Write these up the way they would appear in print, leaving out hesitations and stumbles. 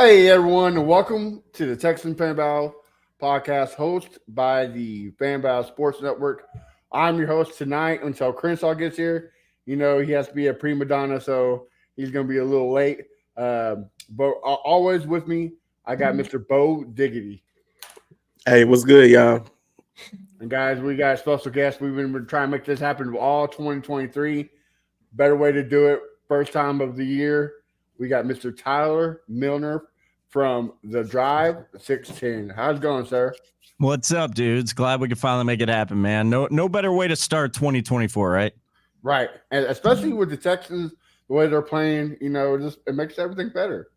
Hey everyone, and welcome to the Texan Fan Battle podcast, hosted by the Fan Battle Sports Network. I'm your host tonight until Crenshaw gets here. You know he has to be a prima donna, so he's going to be a little late. But always with me, I got Mr. Bo Diggity. Hey, what's good, y'all? And guys, we got a special guest. We've been trying to make this happen all 2023. Better way to do it. First time of the year. We got Mr. Tyler Milner from The Drive 610. How's it going, sir? What's up, dudes? Glad we could finally make it happen, man. No better way to start 2024, right? Right. And especially with the Texans, the way they're playing, it makes everything better.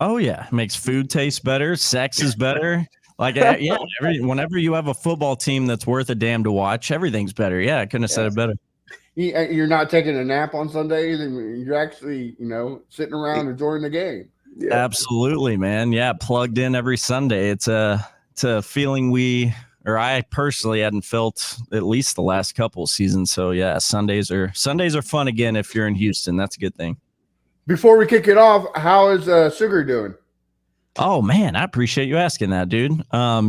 Oh yeah, makes food taste better, sex is better. Whenever you have a football team that's worth a damn to watch, everything's better. Yeah, I couldn't have said it better. You're not taking a nap on Sundays, and you're actually, sitting around enjoying the game. Yeah. Absolutely, man. Yeah, plugged in every Sunday. It's a feeling I personally hadn't felt at least the last couple of seasons. So yeah, Sundays are fun again if you're in Houston. That's a good thing. Before we kick it off, how is Sugar doing? Oh man, I appreciate you asking that, dude.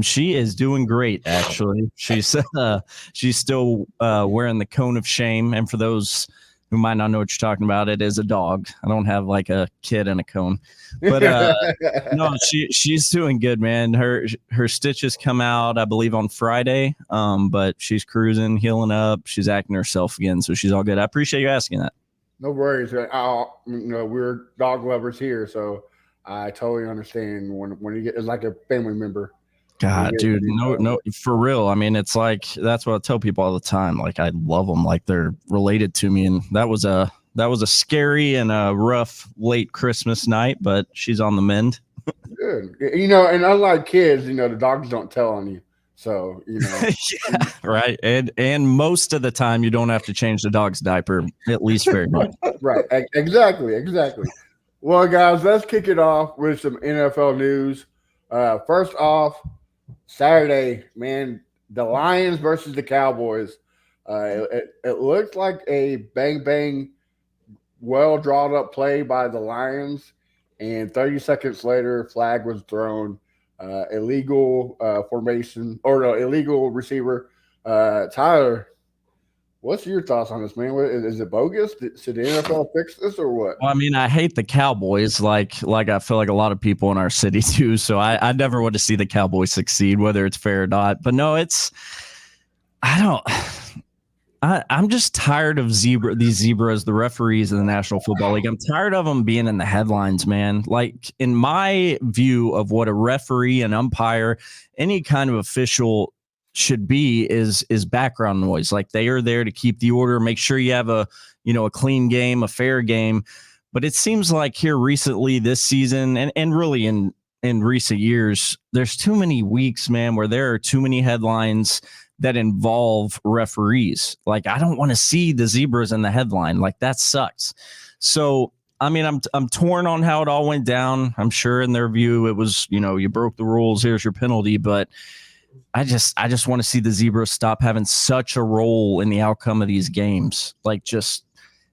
She is doing great, actually. She's still wearing the cone of shame. And for those who might not know what you're talking about, it is a dog. I don't have like a kid in a cone, but no, she's doing good, man. Her stitches come out, I believe, on Friday. But she's cruising, healing up. She's acting herself again, so she's all good. I appreciate you asking that. No worries. We're dog lovers here, so I totally understand when you get it's like a family member. God, dude, no, for real. I mean, it's like that's what I tell people all the time. Like, I love them, like they're related to me. And that was a scary and a rough late Christmas night, but she's on the mend. Good, and unlike kids, the dogs don't tell on you. So yeah, right. And most of the time, you don't have to change the dog's diaper, at least very much. Right. Exactly. Well, guys, let's kick it off with some NFL news. First off, Saturday, man, the Lions versus the Cowboys. It looked like a bang, well drawn up play by the Lions, and 30 seconds later, flag was thrown. Illegal formation or no, illegal receiver. Tyler, what's your thoughts on this, man? Is it bogus? Should the NFL fix this or what? Well, I mean, I hate the Cowboys, like I feel like a lot of people in our city do. So I never want to see the Cowboys succeed, whether it's fair or not. But no, I'm just tired of these zebras, the referees in the National Football League. I'm tired of them being in the headlines, man. Like, in my view of what a referee, an umpire, any kind of official should be is background noise. Like, they are there to keep the order, make sure you have a clean game, a fair game. But it seems like here recently this season and really in recent years, there's too many weeks, man, where there are too many headlines that involve referees. Like, I don't want to see the zebras in the headline. Like, that sucks. So, I mean, I'm torn on how it all went down. I'm sure in their view it was, you broke the rules, here's your penalty, but I just want to see the zebras stop having such a role in the outcome of these games. Like,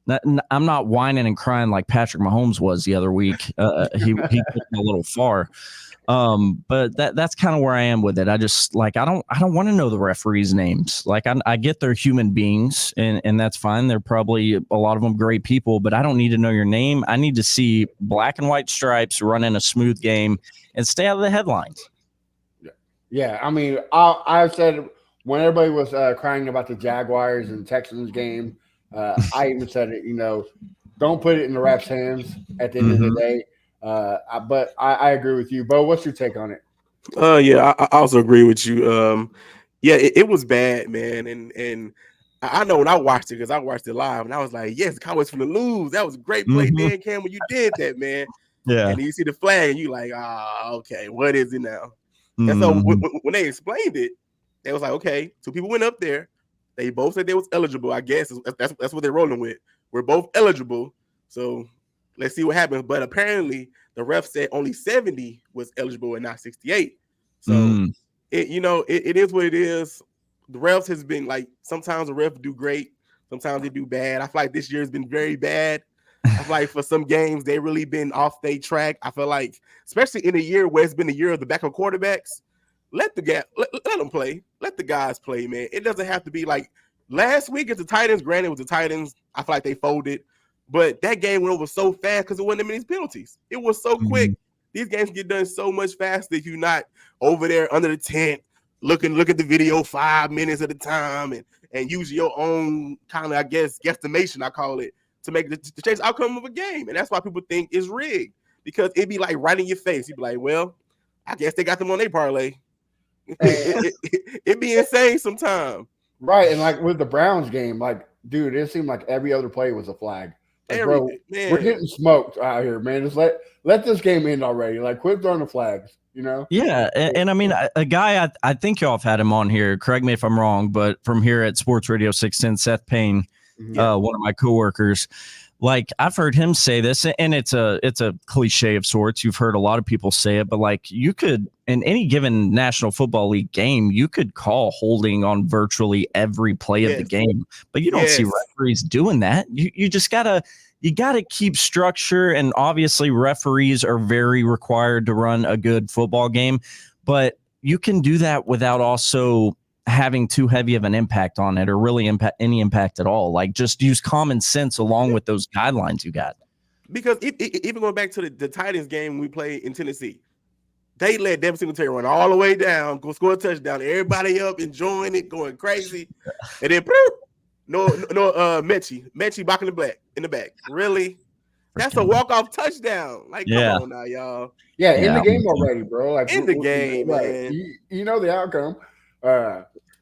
I'm not whining and crying like Patrick Mahomes was the other week. He took a little far. But that's kind of where I am with it. I just I don't want to know the referees' names. Like, I get they're human beings and that's fine. They're probably a lot of them great people, but I don't need to know your name. I need to see black and white stripes running a smooth game and stay out of the headlines. Yeah. I mean, I said when everybody was crying about the Jaguars and Texans game, I even said it, don't put it in the refs' hands at the end of the day. But I agree with you. Bo, what's your take on it? Yeah, I also agree with you. Yeah, it was bad, man, and I know when I watched it because I watched it live, and I was like, yes, the Cowboys finna lose. That was a great play, Dan Campbell. You did that, man. Yeah. And you see the flag, and you like, okay, what is it now? And so when they explained it, they was like, okay, two people went up there. They both said they was eligible. I guess that's what they're rolling with. We're both eligible, so let's see what happens. But apparently, the ref said only 70 was eligible and not 68. So it is what it is. The refs has been like, sometimes the refs do great, sometimes they do bad. I feel like this year has been very bad. I feel like for some games they really been off their track. I feel like, especially in a year where it's been the year of the backup quarterbacks, let them play. Let the guys play, man. It doesn't have to be like last week at the Titans. Granted, with the Titans, I feel like they folded, but that game went over so fast because it wasn't that many penalties. It was so quick. These games get done so much faster if you're not over there under the tent look at the video 5 minutes at a time and use your own kind of, I guess, guesstimation, I call it, to make the change the outcome of a game. And that's why people think it's rigged, because it'd be like right in your face. You'd be like, well, I guess they got them on their parlay. It'd be insane sometimes. Right. And like with the Browns game, like, dude, it seemed like every other play was a flag. Like, bro, we're getting smoked out here, man. Just let this game end already. Like, quit throwing the flags, you know? Yeah. And I mean, a guy, I think y'all have had him on here. Correct me if I'm wrong, but from here at Sports Radio 610, Seth Payne, one of my coworkers, like, I've heard him say this, and it's a cliche of sorts. You've heard a lot of people say it, but like, you could, in any given National Football League game, you could call holding on virtually every play of the game, but you don't see referees doing that. You just gotta keep structure, and obviously referees are very required to run a good football game, but you can do that without also having too heavy of an impact on it, or really any impact at all. Like, just use common sense along with those guidelines you got. Because even going back to the Titans game we played in Tennessee, they let Devin Singletary run all the way down, go score a touchdown, everybody up enjoying it, going crazy, and then Mechie back in the back. Really? That's a walk-off touchdown. Like, come on now, y'all. Yeah, in the game already, bro. Like, in the game, man. You know the outcome.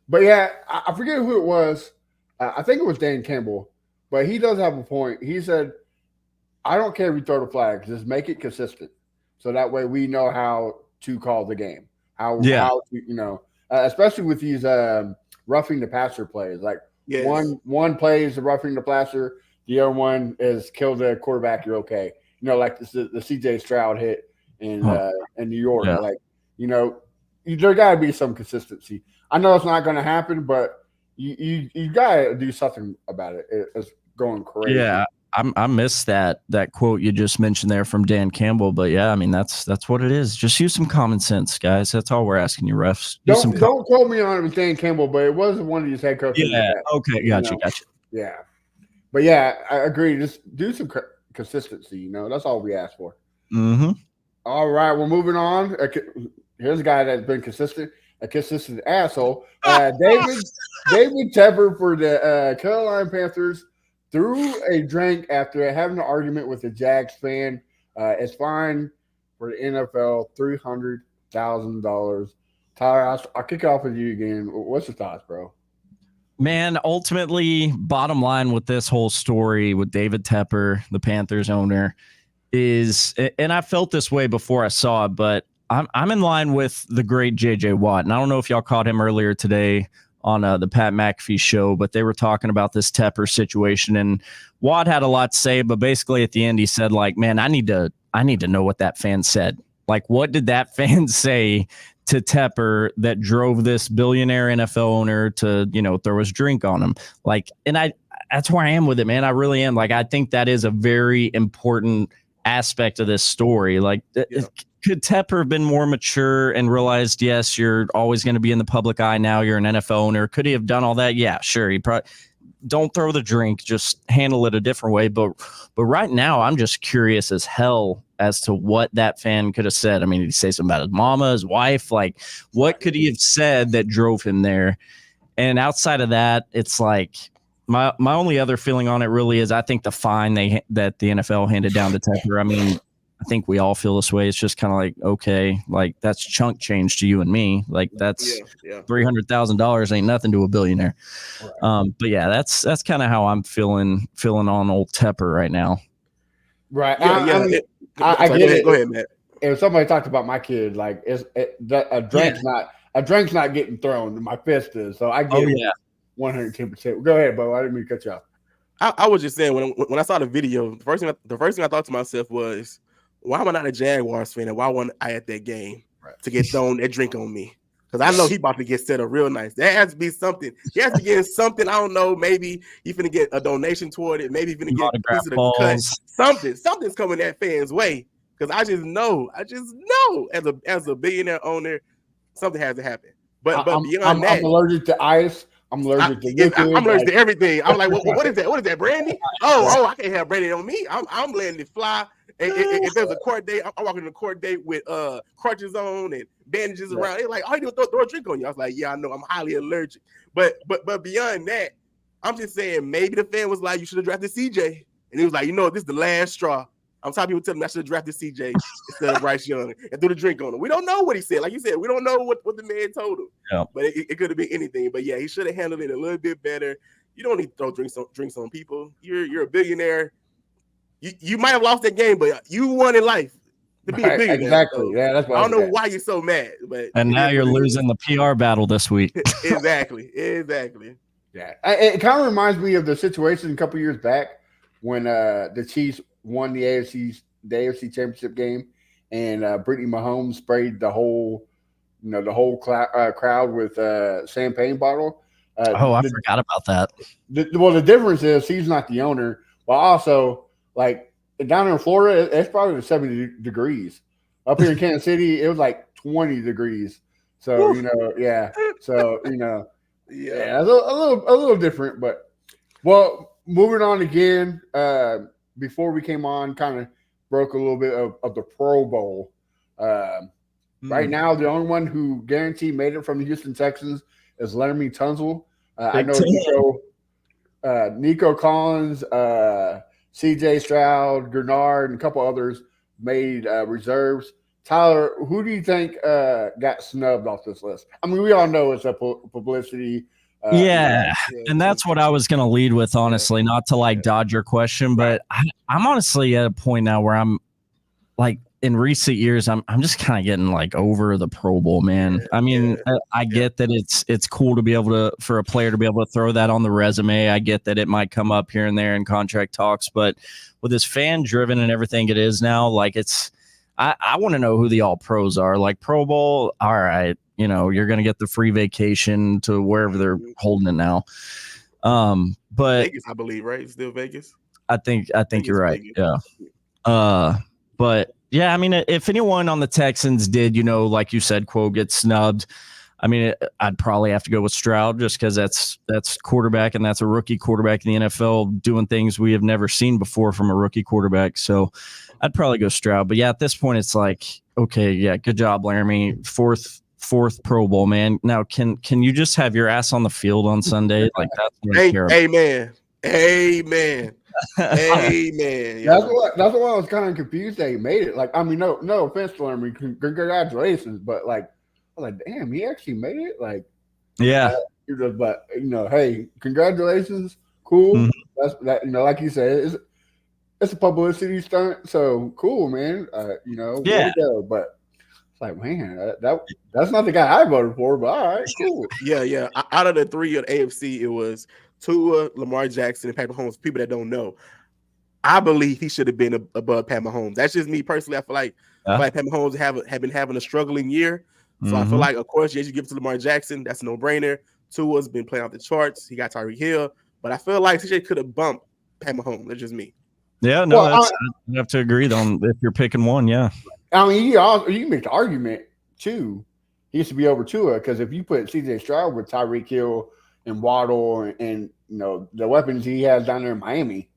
But yeah, I forget who it was. I think it was Dan Campbell, but he does have a point. He said, I don't care if you throw the flag, just make it consistent. So that way we know how to call the game. How to, you know, especially with these roughing the passer plays. Like, one play is the roughing the passer, the other one is kill the quarterback, you're okay. You know, like the CJ Stroud hit in New York. Yeah. Like, you know, there got to be some consistency. I know it's not going to happen, but you got to do something about it. It's going crazy. Yeah, I missed that quote you just mentioned there from Dan Campbell, but yeah, I mean that's what it is. Just use some common sense, guys. That's all we're asking you, refs. Don't quote me on it with Dan Campbell, but it was one of these head coaches. Yeah. Okay. Gotcha. Yeah. But yeah, I agree. Just do some consistency. You know, that's all we ask for. Mm-hmm. All right, we're moving on. Here's a guy that's been consistent. A consistent asshole. David Tepper for the Carolina Panthers threw a drink after having an argument with a Jags fan. It's fine for the NFL, $300,000. Tyler, I'll kick off with you again. What's your thoughts, bro? Man, ultimately, bottom line with this whole story with David Tepper, the Panthers owner, is, and I felt this way before I saw it, but I'm in line with the great J.J. Watt. And I don't know if y'all caught him earlier today on the Pat McAfee show, but they were talking about this Tepper situation. And Watt had a lot to say, but basically at the end he said, like, man, I need to know what that fan said. Like, what did that fan say to Tepper that drove this billionaire NFL owner to, you know, throw his drink on him? Like, and that's where I am with it, man. I really am. Like, I think that is a very important aspect of this story. Like, could Tepper have been more mature and realized, yes, you're always going to be in the public eye now, you're an NFL owner? Could he have done all that? Yeah, sure. He probably don't throw the drink, just handle it a different way. But right now, I'm just curious as hell as to what that fan could have said. I mean, did he say something about his mama, his wife? Like, what could he have said that drove him there? And outside of that, it's like, my only other feeling on it really is I think the fine that the NFL handed down to Tepper, I mean, I think we all feel this way. It's just kind of like, okay, like that's chunk change to you and me. Like that's $300,000 ain't nothing to a billionaire. Right. But yeah, that's kind of how I'm feeling on old Tepper right now. Right. I get it. Go ahead, Matt. If somebody talked about my kid, like a drink's not getting thrown. My fist is. So I get 110%. Go ahead, Bo. I didn't mean to cut you off. I was just saying when I saw the video, the first thing I thought to myself was, why am I not a Jaguars fan? And why wasn't I at that game to get thrown that drink on me? Because I know he about to get set up real nice. There has to be something. He has to get something. I don't know. Maybe he's going to get a donation toward it. Maybe he's going to get a piece of the cut. Something's coming that fan's way. Because I just know, as a billionaire owner, something has to happen. But beyond that, I'm allergic to ice. I'm allergic to liquid. I'm allergic to everything. I'm like, what is that? What is that, brandy? I can't have brandy on me. I'm letting it fly. And if there's a court date, I'm walking to a court date with crutches on and bandages around. They're like, oh, you throw a drink on you. I was like, yeah, I know. I'm highly allergic. But beyond that, I'm just saying maybe the fan was like, you should have drafted CJ. And he was like, this is the last straw. I'm tired of people telling me I should have drafted CJ instead of Bryce Young and threw the drink on him. We don't know what he said. Like you said, we don't know what the man told him. Yeah. But it could have been anything. But yeah, he should have handled it a little bit better. You don't need to throw drinks on people. You're a billionaire. You might have lost that game, but you won in life to be a billionaire. Exactly. So yeah, that's why I don't know why you're so mad. And now you're losing the PR battle this week. Exactly. Yeah, it kind of reminds me of the situation a couple years back when the Chiefs won the AFC Championship game, and Brittany Mahomes sprayed the whole crowd with champagne bottle. I forgot about that. The difference is he's not the owner, but also like down in Florida, it's probably 70 degrees. Up here in Kansas City, it was like 20 degrees. So yeah. So yeah, a little different, but well, moving on again. Before we came on, kind of broke a little bit of the Pro Bowl. Right now, the only one who guaranteed made it from the Houston Texans is Laramie Tunsil. I know Nico Collins, C.J. Stroud, Gernard, and a couple others made reserves. Tyler, who do you think got snubbed off this list? I mean, we all know it's a publicity. And that's what I was going to lead with, honestly, not to dodge your question, but I'm honestly at a point now where I'm like, in recent years, I'm just kind of getting over the Pro Bowl, man. I mean, I get that it's cool to be able for a player to be able to throw that on the resume. I get that it might come up here and there in contract talks, but with this fan driven and everything it is now, I want to know who the all pros are. Like Pro Bowl, all right, you're going to get the free vacation to wherever they're holding it now. But Vegas, I believe, right? Still Vegas. I think you're right. Vegas. Yeah. But yeah, I mean, if anyone on the Texans did, like you said, quote, get snubbed, I mean, I'd probably have to go with Stroud just because that's quarterback, and that's a rookie quarterback in the NFL doing things we have never seen before from a rookie quarterback. So I'd probably go Stroud. But yeah, at this point, it's like, okay, yeah, good job, Laramie. Fourth Pro Bowl, man. Now, can you just have your ass on the field on Sunday? That's what I care about. Amen. Amen. That's why I was kind of confused that he made it. No offense to Laramie, congratulations, but I was like, damn, he actually made it. But hey, congratulations, cool. Mm-hmm. That's that. Like you said, it's a publicity stunt, so cool, man. Way to go. But it's like, man, that's not the guy I voted for, but all right, cool. Yeah. Out of the three of the AFC, it was Tua, Lamar Jackson, and Pat Mahomes. People that don't know, I believe he should have been above Pat Mahomes. That's just me personally. I feel like Pat Mahomes have been having a struggling year. So I feel like, of course, yes, you give it to Lamar Jackson. That's a no-brainer. Tua's been playing off the charts. He got Tyreek Hill. But I feel like CJ could have bumped Pat Mahomes. That's just me. Yeah, no, I have to agree on if you're picking one, yeah. I mean, you make the argument, too. He used to be over Tua because if you put CJ Stroud with Tyreek Hill and Waddle and the weapons he has down there in Miami,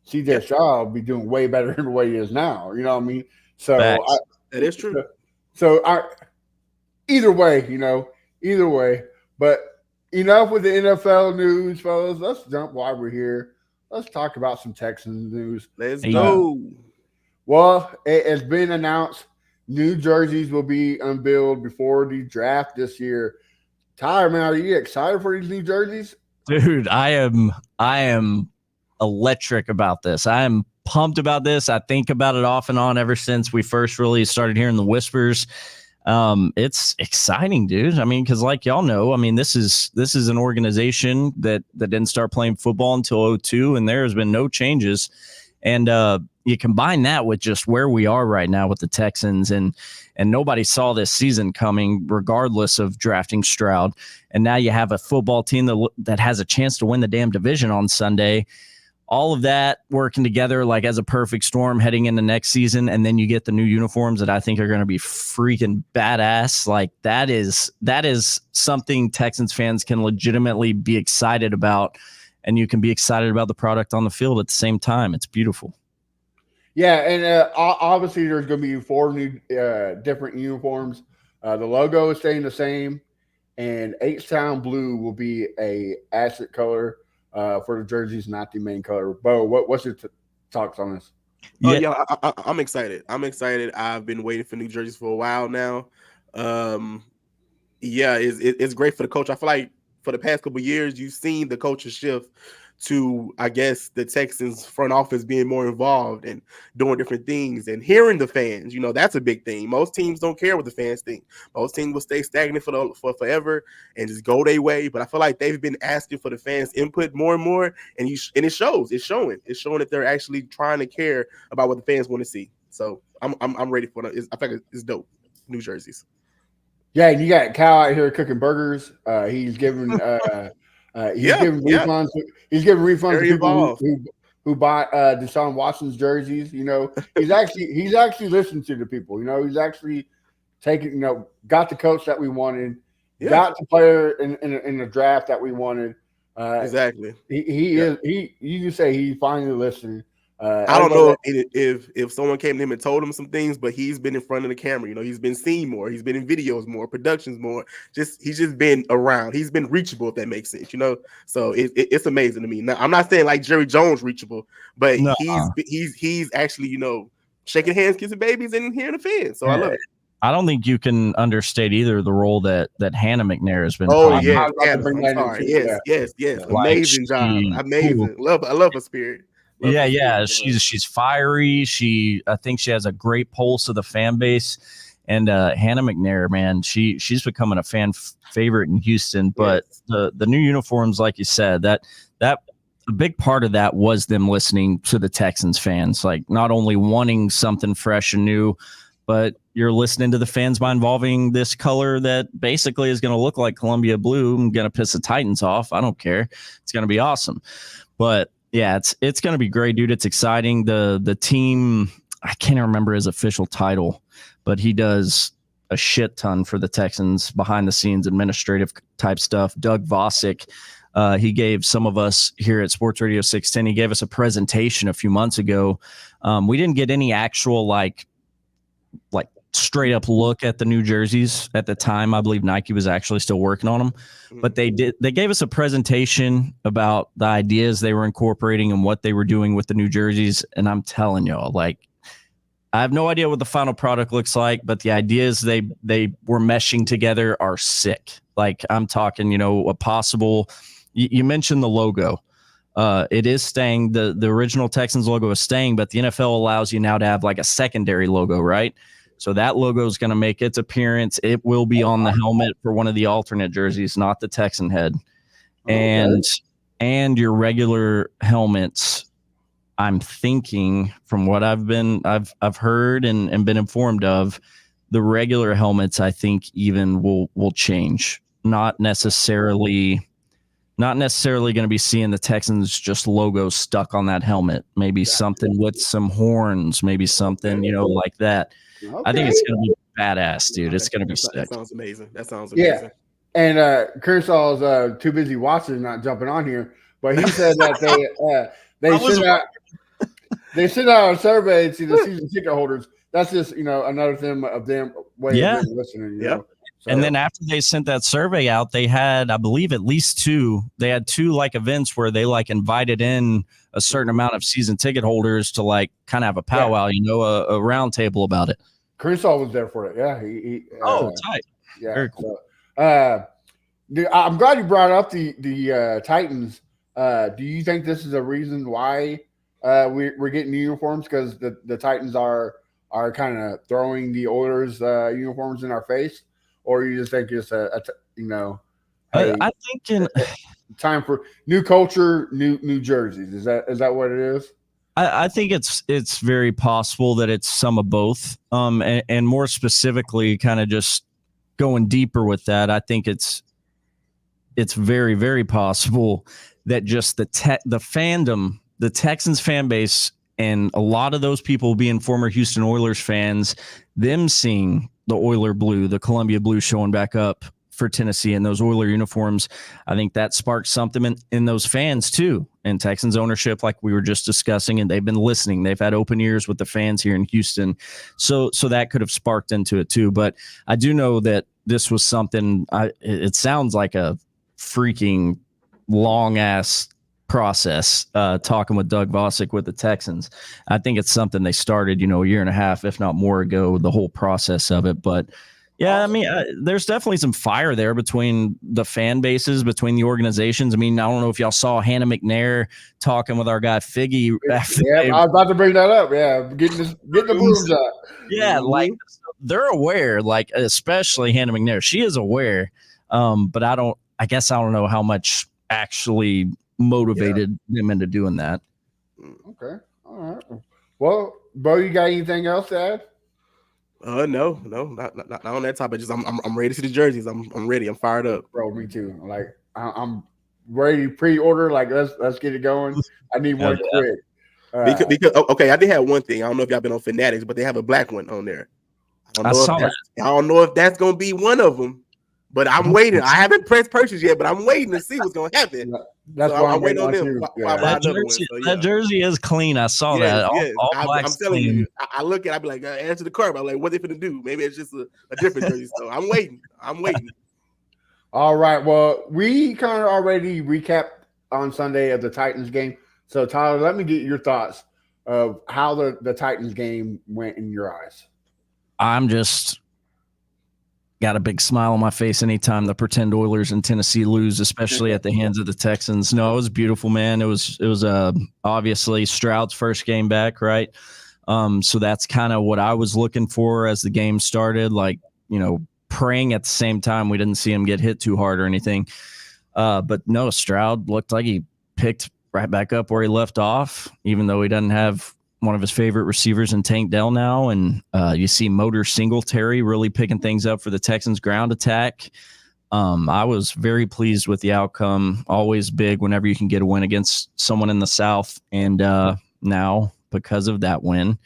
CJ Stroud will be doing way better than the way he is now. You know what I mean? So that is true. So either way. But enough with the NFL news, fellas. Let's jump while we're here. Let's talk about some Texans news. Let's go. Well, it has been announced new jerseys will be unveiled before the draft this year. Tyler, man, are you excited for these new jerseys? Dude, I am electric about this. I am pumped about this. I think about it off and on ever since we first really started hearing the whispers. It's exciting, dude. I mean, because like y'all know, I mean, this is an organization that didn't start playing football until 2002, and there has been no changes. And you combine that with just where we are right now with the Texans, and nobody saw this season coming, regardless of drafting Stroud. And now you have a football team that has a chance to win the damn division on Sunday. All of that working together like as a perfect storm heading into next season, and then you get the new uniforms that I think are going to be freaking badass. Like that is something Texans fans can legitimately be excited about, and you can be excited about the product on the field at the same time. It's beautiful. Yeah, and obviously there's going to be 4 new different uniforms. The logo is staying the same, and H-Town blue will be a asset color for the jerseys, not the main color. Bo, what's your thoughts on this? Oh yeah, I'm excited. I've been waiting for new jerseys for a while now. Yeah, it's great for the coach. I feel like for the past couple of years, you've seen the culture shift to, I guess, the Texans front office being more involved and doing different things and hearing the fans. You know, that's a big thing. Most teams don't care what the fans think. Most teams will stay stagnant for forever and just go their way. But I feel like they've been asking for the fans' input more and more, and it shows. It's showing that they're actually trying to care about what the fans want to see. So I'm ready for it. I think it's dope. New jerseys. Yeah, you got Cal out here cooking burgers. He's giving giving refunds. He's giving refunds to people who bought Deshaun Watson's jerseys. You know, he's actually listened to the people. You know, he's actually taking, got the coach that we wanted, got the player in the draft that we wanted. Exactly. You can say he finally listened. I don't know if someone came to him and told him some things, but he's been in front of the camera. You know, he's been seen more. He's been in videos more, productions more. He's just been around. He's been reachable, if that makes sense. You know, so it's amazing to me. Now, I'm not saying like Jerry Jones reachable, but he's actually, shaking hands, kissing babies, and hearing the fans. So I love it. I don't think you can understate either the role that Hannah McNair has been. Oh yeah, yes. Amazing job. Amazing. I love her spirit. She's fiery. I think she has a great pulse of the fan base. And Hannah McNair, man, she's becoming a fan favorite in Houston. But the new uniforms, like you said, that a big part of that was them listening to the Texans fans, like not only wanting something fresh and new, but you're listening to the fans by involving this color that basically is going to look like Columbia blue. I'm going to piss the Titans off. I don't care. It's going to be awesome. But yeah, it's going to be great, dude. It's exciting. The team, I can't remember his official title, but he does a shit ton for the Texans behind the scenes, administrative type stuff. Doug Vosick, he gave some of us here at Sports Radio 610, he gave us a presentation a few months ago. We didn't get any actual like straight up look at the new jerseys at the time. I believe Nike was actually still working on them, but they gave us a presentation about the ideas they were incorporating and what they were doing with the new jerseys. And I'm telling y'all, like, I have no idea what the final product looks like, but the ideas they were meshing together are sick. Like, I'm talking, a possible, you mentioned the logo. It is staying. The original Texans logo is staying, but the NFL allows you now to have like a secondary logo, right? So that logo is going to make its appearance. It will be on the helmet for one of the alternate jerseys, not the Texan head. And your regular helmets, I'm thinking from what I've heard and been informed of, the regular helmets I think even will change. Not necessarily going to be seeing the Texans just logo stuck on that helmet. Maybe something with some horns, maybe something, like that. Okay. I think it's going to be badass, dude. It's going to be sick. That sounds amazing. Yeah. And Kershaw's too busy watching, not jumping on here. But he said that they sent out a survey to the season ticket holders. That's just another thing of them way of listening. You know? So. And then after they sent that survey out, they had, I believe, at least two. They had two like events where they like invited in a certain amount of season ticket holders to like kind of have a powwow, a round table about it. Kershaw was there for it. Yeah. He tight. Yeah. Very cool. So, I'm glad you brought up the Titans. Do you think this is a reason why we're getting new uniforms? Because the Titans are kind of throwing the Oilers uniforms in our face? Or you just think it's I think time for new culture, new jerseys. Is that what it is? I think it's very possible that it's some of both. And more specifically, kind of just going deeper with that, I think it's very, very possible that just the fandom, the Texans fan base, and a lot of those people being former Houston Oilers fans, them seeing the Oiler blue, the Columbia blue showing back up for Tennessee and those Oiler uniforms, I think that sparked something in those fans too. And Texans ownership, like we were just discussing, and they've been listening. They've had open ears with the fans here in Houston. So that could have sparked into it too. But I do know that this was something, it sounds like a freaking long ass process, talking with Doug Vosick with the Texans. I think it's something they started, a year and a half, if not more ago, the whole process of it. But yeah, I mean, there's definitely some fire there between the fan bases, between the organizations. I mean, I don't know if y'all saw Hannah McNair talking with our guy Figgy. Yeah, I was about to bring that up. Yeah, getting the brooms up. Yeah, like they're aware, like especially Hannah McNair. She is aware, but I guess I don't know how much actually motivated them into doing that. Okay, all right. Well, Bo, you got anything else to add? No, not on that topic. Just I'm ready to see the jerseys. I'm ready. I'm fired up, bro. Me too. Like I'm ready to pre-order. Like let's get it going. I need one quick. Because okay, I did have one thing. I don't know if y'all been on Fanatics, but they have a black one on there. I don't know if that's gonna be one of them, but I'm waiting. I haven't pressed purchase yet, but I'm waiting to see what's gonna happen. That's why I'm waiting on them. That jersey is clean. I saw that. All I'm telling you. I look at it, I be like, answer the card. I'm like, what they finna do? Maybe it's just a different jersey. So I'm waiting. All right. Well, we kind of already recapped on Sunday of the Titans game. So Tyler, let me get your thoughts of how the Titans game went in your eyes. I'm just got a big smile on my face anytime the pretend Oilers in Tennessee lose, especially at the hands of the Texans. No, it was beautiful, man. It was obviously Stroud's first game back, right? So that's kind of what I was looking for as the game started, like, praying at the same time we didn't see him get hit too hard or anything. But no, Stroud looked like he picked right back up where he left off, even though he doesn't have one of his favorite receivers in Tank Dell now. And you see Motor Singletary really picking things up for the Texans ground attack. I was very pleased with the outcome. Always big whenever you can get a win against someone in the South. And now, because of that win,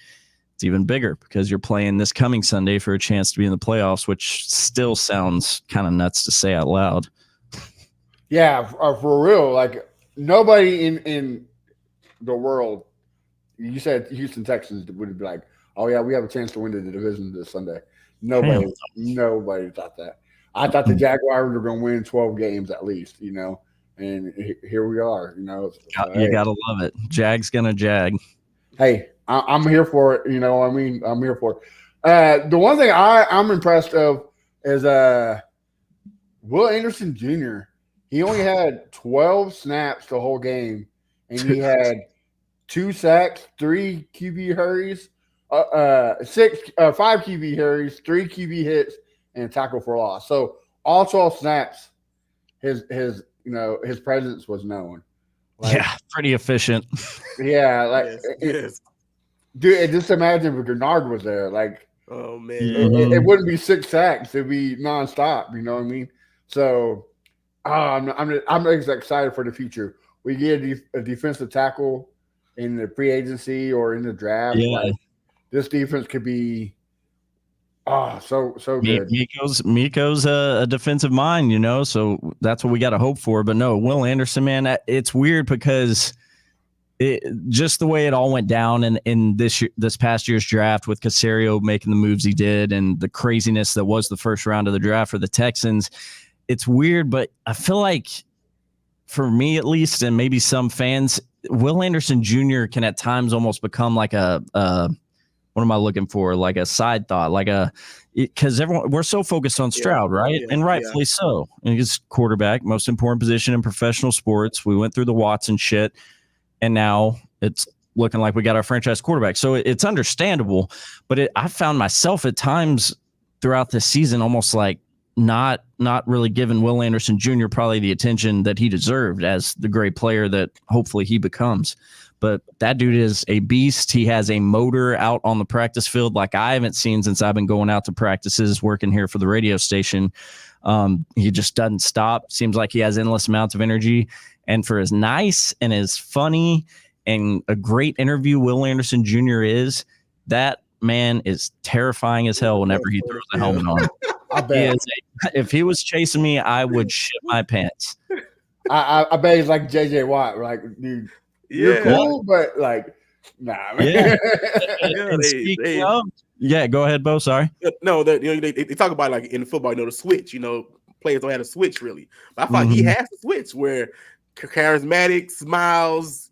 it's even bigger because you're playing this coming Sunday for a chance to be in the playoffs, which still sounds kind of nuts to say out loud. Yeah, for real. Like nobody in the world, you said Houston Texans would be like, oh yeah, we have a chance to win the division this Sunday. Nobody thought that. I thought the Jaguars were going to win 12 games at least, and here we are, You gotta love it. Jag's gonna jag. Hey, I'm here for it. I'm here for it. The one thing I'm impressed of is Will Anderson Jr. He only had 12 snaps the whole game, and he had 2 sacks, 3 QB hurries, 5 QB hurries, 3 QB hits, and a tackle for loss. So all 12 snaps, his presence was known. Pretty efficient. Yeah, yes. Dude, just imagine if Gennard was there. Like, oh man, it wouldn't be 6 sacks; it'd be nonstop. You know what I mean? So, I'm excited for the future. We get a defensive tackle in the free agency or in the draft. Yeah. Like, this defense could be so good. Miko's a defensive mind, so that's what we got to hope for. But no, Will Anderson, man, it's weird because just the way it all went down in this past year's draft with Caserio making the moves he did and the craziness that was the first round of the draft for the Texans. It's weird, but I feel like for me at least, and maybe some fans, Will Anderson Jr. can at times almost become like what am I looking for? Like a side thought, because we're so focused on Stroud, right? And rightfully so. And he's quarterback, most important position in professional sports. We went through the Watson shit, and now it's looking like we got our franchise quarterback. So it's understandable, but I found myself at times throughout this season almost like not really giving Will Anderson Jr. probably the attention that he deserved as the great player that hopefully he becomes. but that dude is a beast. He has a motor out on the practice field like I haven't seen since I've been going out to practices working here for the radio station. He just doesn't stop. Seems like he has endless amounts of energy. And for as nice and as funny and a great interview Will Anderson Jr. is, that man is terrifying as hell whenever he throws the helmet on. I bet. If he was chasing me, I would shit my pants. I bet he's like JJ Watt. Like, dude, you're cool, but like, nah, man. Yeah. Go ahead, Bo. Sorry. No, they talk about like in football, the switch. Players don't have a switch really. But I thought he has a switch where charismatic, smiles,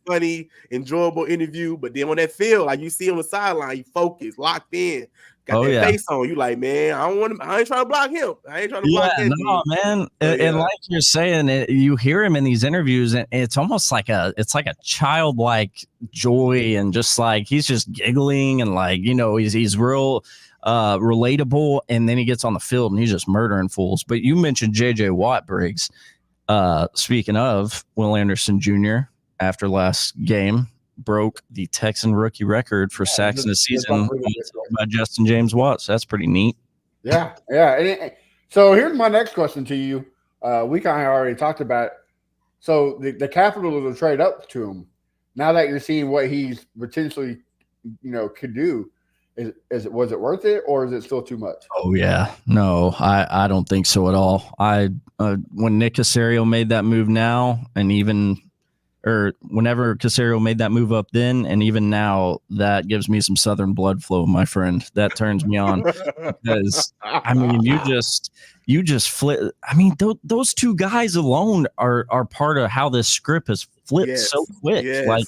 funny, enjoyable interview. But then on that field, like you see on the sideline, you focus, locked in, got that face on. You like, man, I ain't trying to block him. I ain't trying to block him. No, man. And like you're saying, you hear him in these interviews, and it's almost like a childlike joy, and just like he's just giggling, and like he's real relatable. And then he gets on the field and he's just murdering fools. But you mentioned JJ Watt, Briggs. Speaking of, Will Anderson Jr. after last game broke the Texan rookie record for sacks in a season by Justin James Watts. That's pretty neat. Yeah. So here's my next question to you. We kind of already talked about it. So the Capitals will trade up to him. Now that you're seeing what he's potentially, could do, was it worth it, or is it still too much? Oh yeah, no, I don't think so at all. When Nick Caserio made that move now, whenever Caserio made that move up then, and even now, that gives me some Southern blood flow, my friend. That turns me on because you just flip. I mean, those two guys alone are part of how this script has flipped so quick. Yes. Like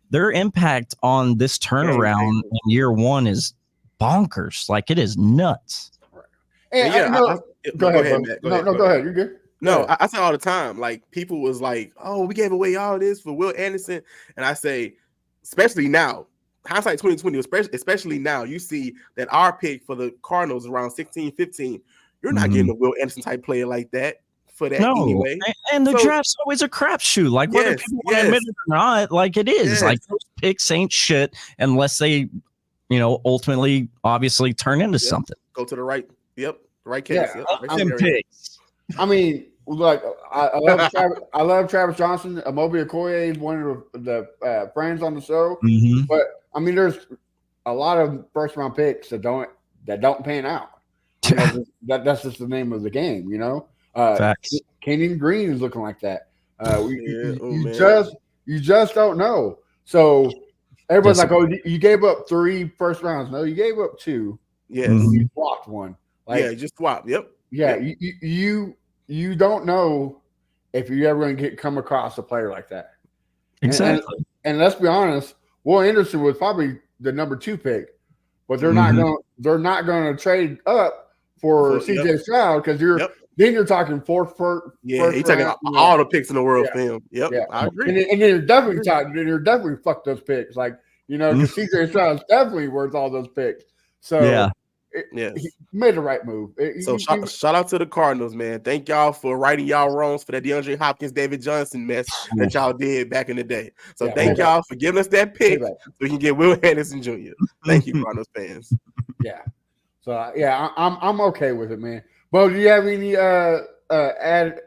their impact on this turnaround in year one is bonkers. Like it is nuts. Hey, go ahead, Matt. Go ahead. You're good. No, I say all the time, like people was like, "Oh, we gave away all this for Will Anderson," and I say, especially now, hindsight 2020, especially now, you see that our pick for the Cardinals around 16, 15, you're not getting a Will Anderson type player like that for that anyway. And the draft's always a crapshoot, like whether people want to admit it or not, like it is. Like those picks ain't shit unless they, ultimately, obviously turn into something. Go to the right. Yep, the right case. Yeah, right picks. I mean, like I love Travis Johnson. Amobi Okoye is one of the friends on the show. Mm-hmm. But I mean, there's a lot of first round picks that don't pan out. That's just the name of the game, Facts. Kenyon Green is looking like that. You just don't know. So everybody's like, "Oh, you gave up 3 first rounds." No, you gave up 2. Yes, you swapped 1. You just swap. Yep. Yeah, yep. You don't know if you're ever going to come across a player like that. Exactly. And let's be honest, Will Anderson was probably the number 2 pick, but they're not going to trade up for CJ Stroud because then you're talking fourth. He's taking all the picks in the world for him. Yep, I agree. And then you're definitely fuck those picks, like because CJ Stroud's definitely worth all those picks. So he made the right move. Shout out to the Cardinals, man. Thank y'all for righting y'all wrongs for that DeAndre Hopkins, David Johnson mess that y'all did back in the day. So thank y'all for giving us that pick so we can get Will Anderson Jr. Thank you, Cardinals fans. Yeah. So I'm okay with it, man. Bo, do you have any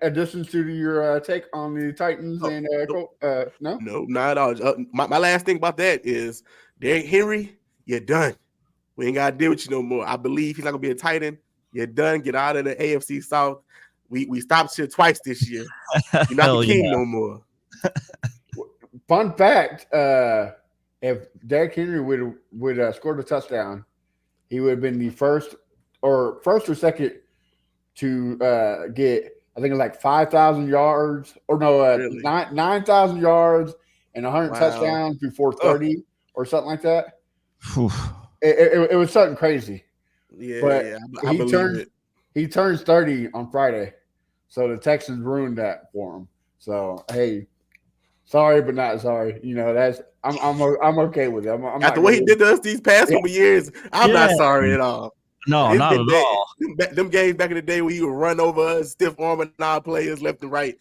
additions to your take on the Titans and Colts? No, not at all. My last thing about that is Derrick Henry, you're done. We ain't got to deal with you no more. I believe he's not going to be a tight end. You're done. Get out of the AFC South. We stopped shit twice this year. You're not the king no more. Fun fact, if Derrick Henry would have scored a touchdown, he would have been the first or second to get, I think, like 5,000 yards or 9,000 yards and 100 touchdowns before 30 or something like that. It was something crazy. I believe he turns 30 on Friday, so the Texans ruined that for him. So hey, sorry but not sorry. That's I'm okay with it. After what he did to us these past couple years, I'm not sorry at all. No, not at all. Them games back in the day where he would run over us, stiff arming our players left and right.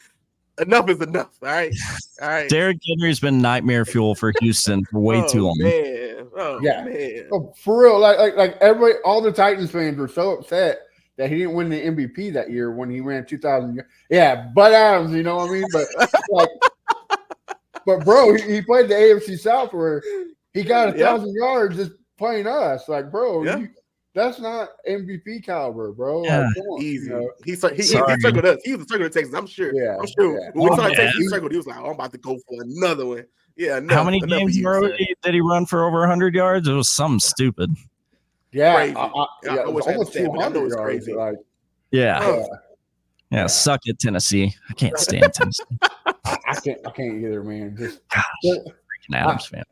enough is enough. All right. Derrick Henry's been nightmare fuel for Houston for way too long. Man. Oh, for real. Like everybody, all the Titans fans were so upset that he didn't win the MVP that year when he ran 2,000. Yeah, Bud Adams, you know what I mean? But bro, he played the AFC South where he got 1,000 yards just playing us. Like, bro, that's not MVP caliber, bro. Yeah. Like, come on, easy. You know? He circled us. He was circling Texas. I'm sure. Yeah. When we saw Texas, he circled. He was like, "Oh, I'm about to go for another one." Yeah. Enough, how many games in a row did he run for over 100 yards? It was something stupid. Yeah, crazy. I wish almost 200 yards. Crazy. Like, yeah. Suck it, Tennessee. I can't stand Tennessee. I can't either, man. Just freaking Adams fan.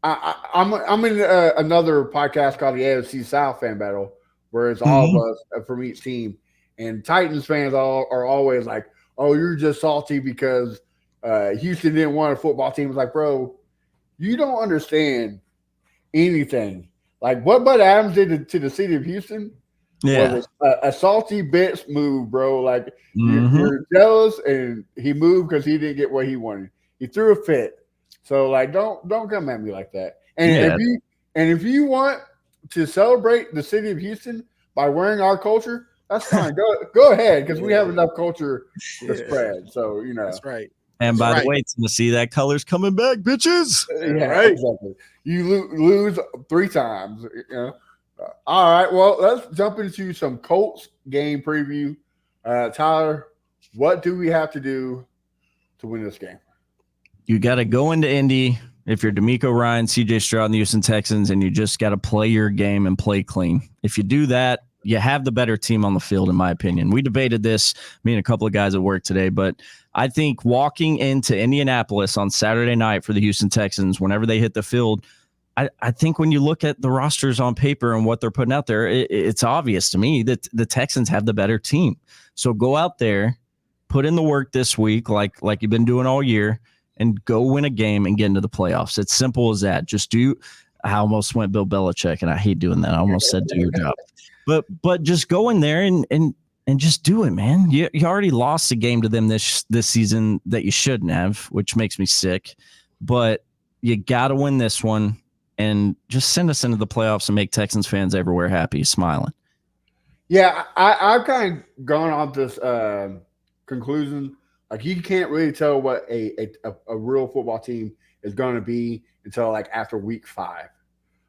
I'm in another podcast called the AFC South Fan Battle, where it's all of us from each team, and Titans fans are always like, "Oh, you're just salty because Houston didn't want a football team." It's like, bro, you don't understand anything. Like what Bud Adams did to the city of Houston was a salty bitch move, bro. Like you're jealous, and he moved because he didn't get what he wanted. He threw a fit. So like, don't come at me like that. And if you want to celebrate the city of Houston by wearing our culture, that's fine. Go ahead, because we have enough culture to spread. So that's right. And by the way, Tennessee, that color's coming back, bitches. Exactly. You lose 3 times. All right. Well, let's jump into some Colts game preview. Tyler, what do we have to do to win this game? You got to go into Indy if you're D'Amico Ryan, CJ Stroud, and the Houston Texans, and you just got to play your game and play clean. If you do that, you have the better team on the field, in my opinion. We debated this, me and a couple of guys at work today, but I think walking into Indianapolis on Saturday night for the Houston Texans, whenever they hit the field, I think when you look at the rosters on paper and what they're putting out there, it's obvious to me that the Texans have the better team. So go out there, put in the work this week like you've been doing all year, and go win a game and get into the playoffs. It's simple as that. I almost went Bill Belichick, and I hate doing that. I almost said do your job. But just go in there and just do it, man. You already lost a game to them this season that you shouldn't have, which makes me sick. But you got to win this one and just send us into the playoffs and make Texans fans everywhere happy, smiling. Yeah, I've kind of gone on this conclusion. Like, you can't really tell what a real football team is going to be until like after week 5.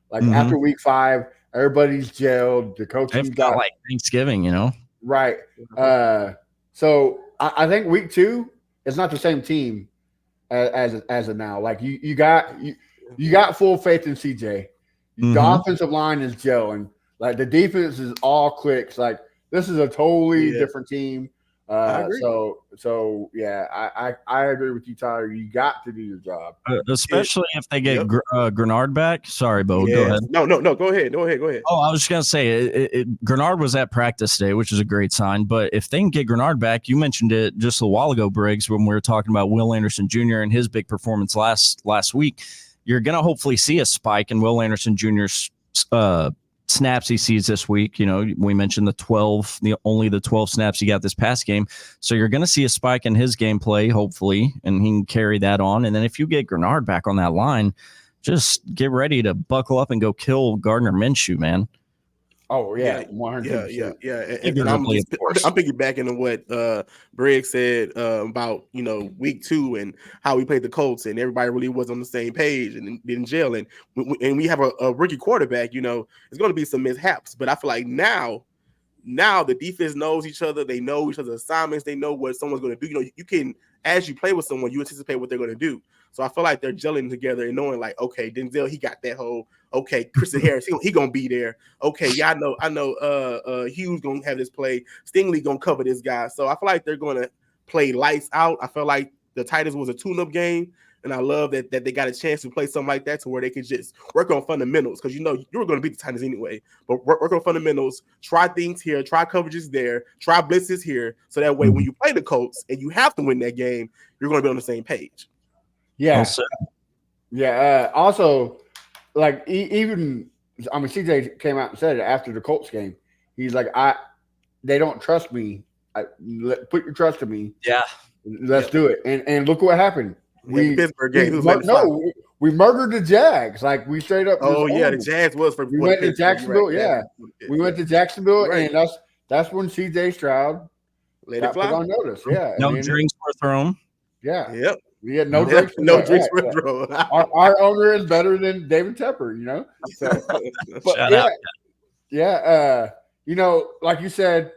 Like after week 5, everybody's gelled. The coaching got like Thanksgiving, right. So I think week 2 is not the same team as of now. Like you got full faith in CJ. The offensive line is gelling. Like the defense is all clicks. Like this is a totally different team. I agree. So yeah, I agree with you, Tyler. You got to do your job, especially if they get Grenard back. Sorry, Bo. Go ahead. No. Go ahead. Oh, I was just gonna say, Grenard was at practice today, which is a great sign. But if they can get Grenard back, you mentioned it just a while ago, Briggs, when we were talking about Will Anderson Jr. and his big performance last week. You're gonna hopefully see a spike in Will Anderson Jr.'s snaps he sees this week. We mentioned only the 12 snaps he got this past game. So you're going to see a spike in his gameplay, hopefully, and he can carry that on. And then if you get Grenard back on that line, just get ready to buckle up and go kill Gardner Minshew, man. Oh, yeah. 100%. Yeah. And I'm piggybacking on what Briggs said about, week 2 and how we played the Colts, and everybody really was on the same page and didn't gel. And we have a rookie quarterback, it's going to be some mishaps. But I feel like now the defense knows each other. They know each other's assignments. They know what someone's going to do. You can, as you play with someone, you anticipate what they're going to do. So I feel like they're gelling together and knowing like, okay, Denzel, he got that hole. Okay, Christian Harris, he gonna be there. Okay, yeah, I know. Hughes gonna have this play. Stingley gonna cover this guy. So I feel like they're gonna play lights out. I feel like the Titans was a tune-up game, and I love that they got a chance to play something like that to where they could just work on fundamentals, because you were gonna beat the Titans anyway. But work on fundamentals, try things here, try coverages there, try blitzes here, so that way when you play the Colts and you have to win that game, you're gonna be on the same page. Yeah. Also, like CJ came out and said it after the Colts game. He's like, they don't trust me. Put your trust in me. Yeah. Let's do it. And look what happened. The Pittsburgh game. We murdered the Jags. Like we straight up. Oh yeah, the Jags was for. We went to Jacksonville. Right. Yeah, we went to Jacksonville, right. and that's when C.J. Stroud got put on notice. Yeah, no drinks were thrown. Yeah. Yep. We had no drinks. No drinks were thrown. Our owner is better than David Tepper. You know. So, but Shout out. Yeah. You know, like you said,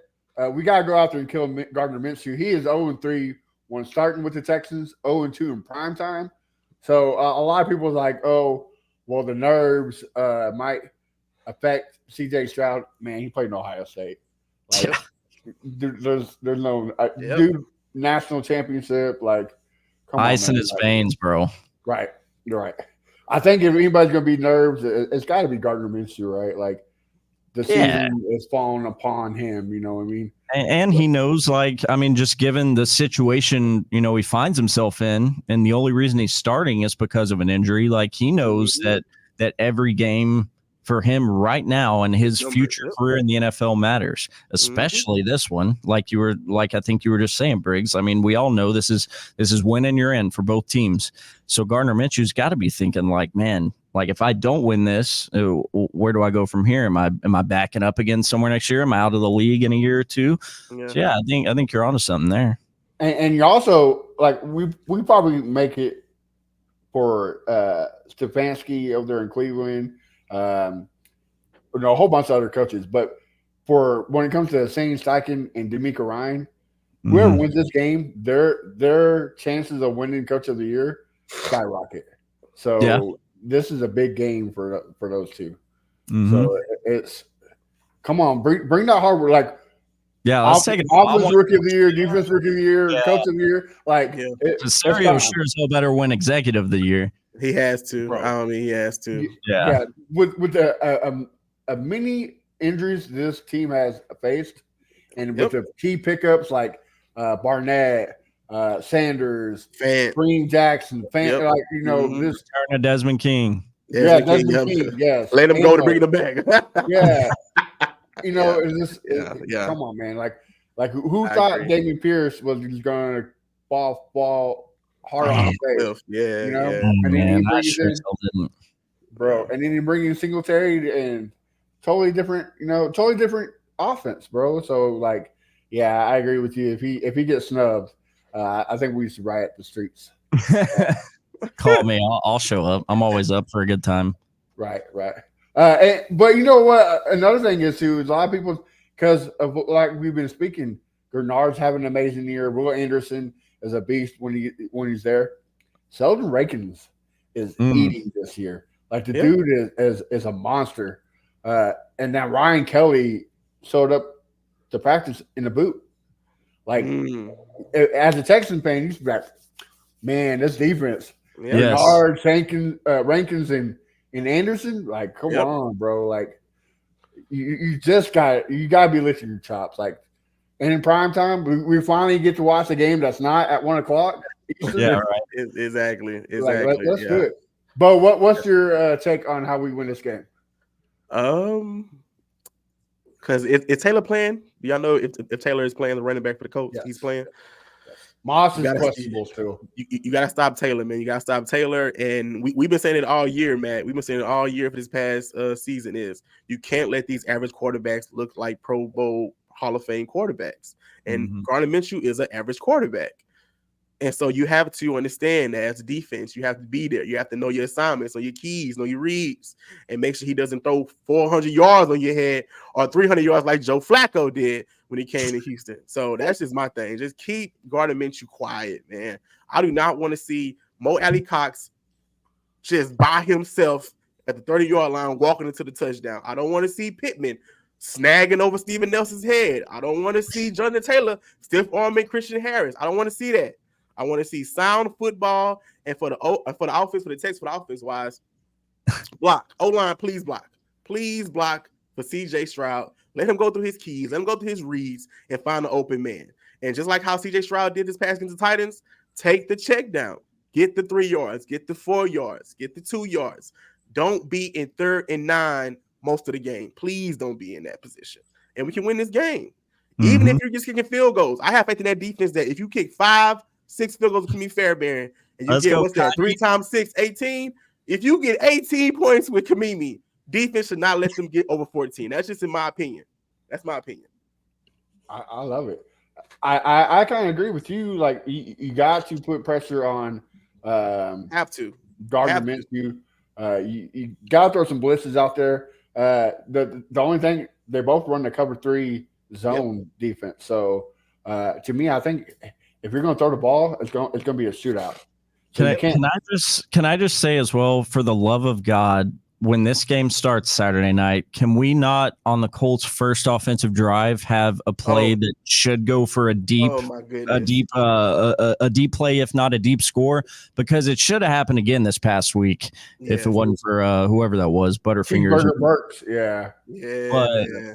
we gotta go out there and kill Gardner Minshew. He is 0-3 when starting with the Texans, 0-2 in prime time. So a lot of people are like, oh, well, the nerves might affect C.J. Stroud. Man, he played in Ohio State. Like, there's no dude national championship. Like, come ice on, in his veins, bro. Right, you're right. I think if anybody's gonna be nerves, it's got to be Gardner Minshew, right? Like the season is falling upon him. You know what I mean? And he knows, like, I mean, just given the situation, you know, he finds himself in, and the only reason he's starting is because of an injury. Like, he knows that every game for him right now and his future career in the NFL matters, especially this one. I think you were just saying, Briggs. I mean, we all know this is win and you're in for both teams. So Gardner Minshew's got to be thinking, like, man, like, if I don't win this, where do I go from here? Am I backing up again somewhere next year? Am I out of the league in a year or two? Yeah. So I think you're onto something there. And you also, like, we probably make it for Stefanski over there in Cleveland. A whole bunch of other coaches, but for when it comes to Shane Steichen and D'Amico Ryan, whoever wins this game, their chances of winning Coach of the Year skyrocket. So this is a big game for those two. So it's come on, bring that hard work. Like, let's take it. Offense Rookie of the Year, Defense Rookie of the Year, Coach of the Year. Like, Caserio sure as hell better win Executive of the Year. He has to. I mean, he has to. Yeah. With the many injuries this team has faced, and with the key pickups like Barnett, Sanders, Green Jackson, like, you know, this Turner, Desmond King. Desmond King. Yes. Let him go to bring them back. You know, come on, man. Like who thought Damian Pierce was going to fall hard on the face? You know, and then he and then you bring in Singletary and totally different offense, bro. So, like, I agree with you. If he gets snubbed, I think we should riot the streets. Call me. I'll show up. I'm always up for a good time. Right. But you know what? Another thing is, too, is a lot of people, because of, like we've been speaking, Gernard's having an amazing year. Will Anderson is a beast when he's there. Sheldon Rankins is eating this year. Like, the dude is a monster. And then Ryan Kelly showed up to practice in the boot. Like, as a Texan fan, you like, man, this defense. Gernard, Rankins, and Anderson, like, come on, bro. Like, you just gotta be lifting your chops. Like, and in prime time, we finally get to watch a game that's not at 1:00. Exactly. Like, let's do it. But what's your take on how we win this game? Because if Taylor playing, y'all know if Taylor is playing the running back for the Colts, he's playing. Moss is questionable still. You got to stop Taylor, man. You got to stop Taylor. And we've been saying it all year, Matt. We've been saying it all year for this past season is you can't let these average quarterbacks look like Pro Bowl Hall of Fame quarterbacks. And Gardner Minshew is an average quarterback. And so you have to understand that as a defense, you have to be there. You have to know your assignments, know your keys, know your reads, and make sure he doesn't throw 400 yards on your head or 300 yards like Joe Flacco did when he came to Houston. So that's just my thing. Just keep Gardner Minshew quiet, man. I do not want to see Mo Alley Cox just by himself at the 30-yard line walking into the touchdown. I don't want to see Pittman snagging over Steven Nelson's head. I don't want to see Jonathan Taylor stiff arming Christian Harris. I don't want to see that. I want to see sound football, and for the offense, for the Texans, for the offense wise, block. O-line, please block. Please block for C.J. Stroud. Let him go through his keys. Let him go through his reads and find an open man. And just like how C.J. Stroud did this pass against the Titans, take the check down. Get the 3 yards. Get the 4 yards. Get the 2 yards. Don't be in 3rd and 9 most of the game. Please don't be in that position. And we can win this game. Even if you're just kicking field goals. I have faith in that defense that if you kick 5 6 field goals with Khalil Fairbairn, and you Let's get go, what's that? 3 times 6, 18. If you get 18 points with Kamimi, defense should not let them get over 14. That's just in my opinion. That's my opinion. I love it. I kind of agree with you. Like you got to put pressure on. Have to. Gardner Minshew. You got to throw some blitzes out there. The only thing, they both run the cover 3 zone defense. So to me, I think if you're going to throw the ball, it's going to be a shootout. So can I just say as well, for the love of God, when this game starts Saturday night, can we not on the Colts' first offensive drive have a play that should go for a deep play, if not a deep score? Because it should have happened again this past week if it wasn't for whoever that was, Butterfingers. Burks, yeah.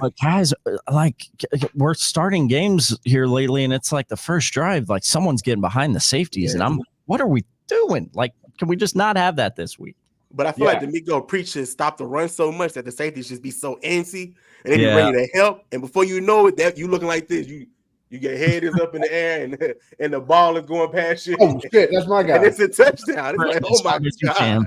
But guys, like we're starting games here lately, and it's like the first drive, like someone's getting behind the safeties, and I'm like, what are we doing? Like, can we just not have that this week? But I feel like D'Amico preaches stop the run so much that the safeties just be so antsy and they be ready to help. And before you know it, that you looking like this, you your head is up in the air and the ball is going past you. Oh shit, that's my guy. And it's a touchdown. It's like, oh my God. Yeah.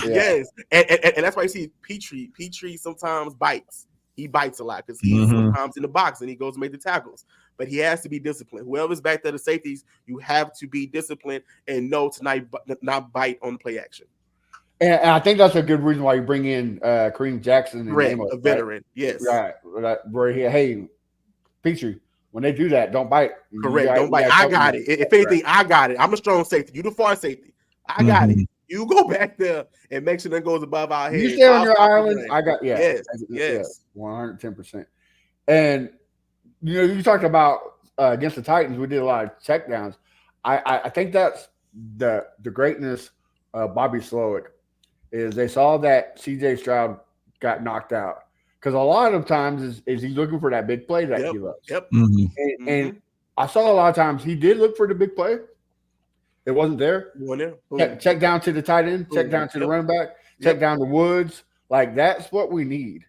Yes. And that's why you see Petrie sometimes bites. He bites a lot because he's sometimes in the box and he goes to make the tackles. But he has to be disciplined. Whoever's back there, the safeties, you have to be disciplined and know to not bite on the play action. And I think that's a good reason why you bring in Kareem Jackson, a veteran, right? Yes, right. Where hey, Petrie, when they do that, don't bite. Correct, don't bite. I got it. If anything, I got it. I'm a strong safety. You the far safety. I got it. You go back there and make sure that goes above our head. You stay on your island. I got yes, 110%. And you talked about against the Titans, we did a lot of checkdowns. I think that's the greatness of Bobby Slowick. Is they saw that C.J. Stroud got knocked out. Because a lot of times is he's looking for that big play that he loves. Yep. And I saw a lot of times he did look for the big play. It wasn't there. Check down to the tight end, check down to the running back, check down to Woods. Like, that's what we need.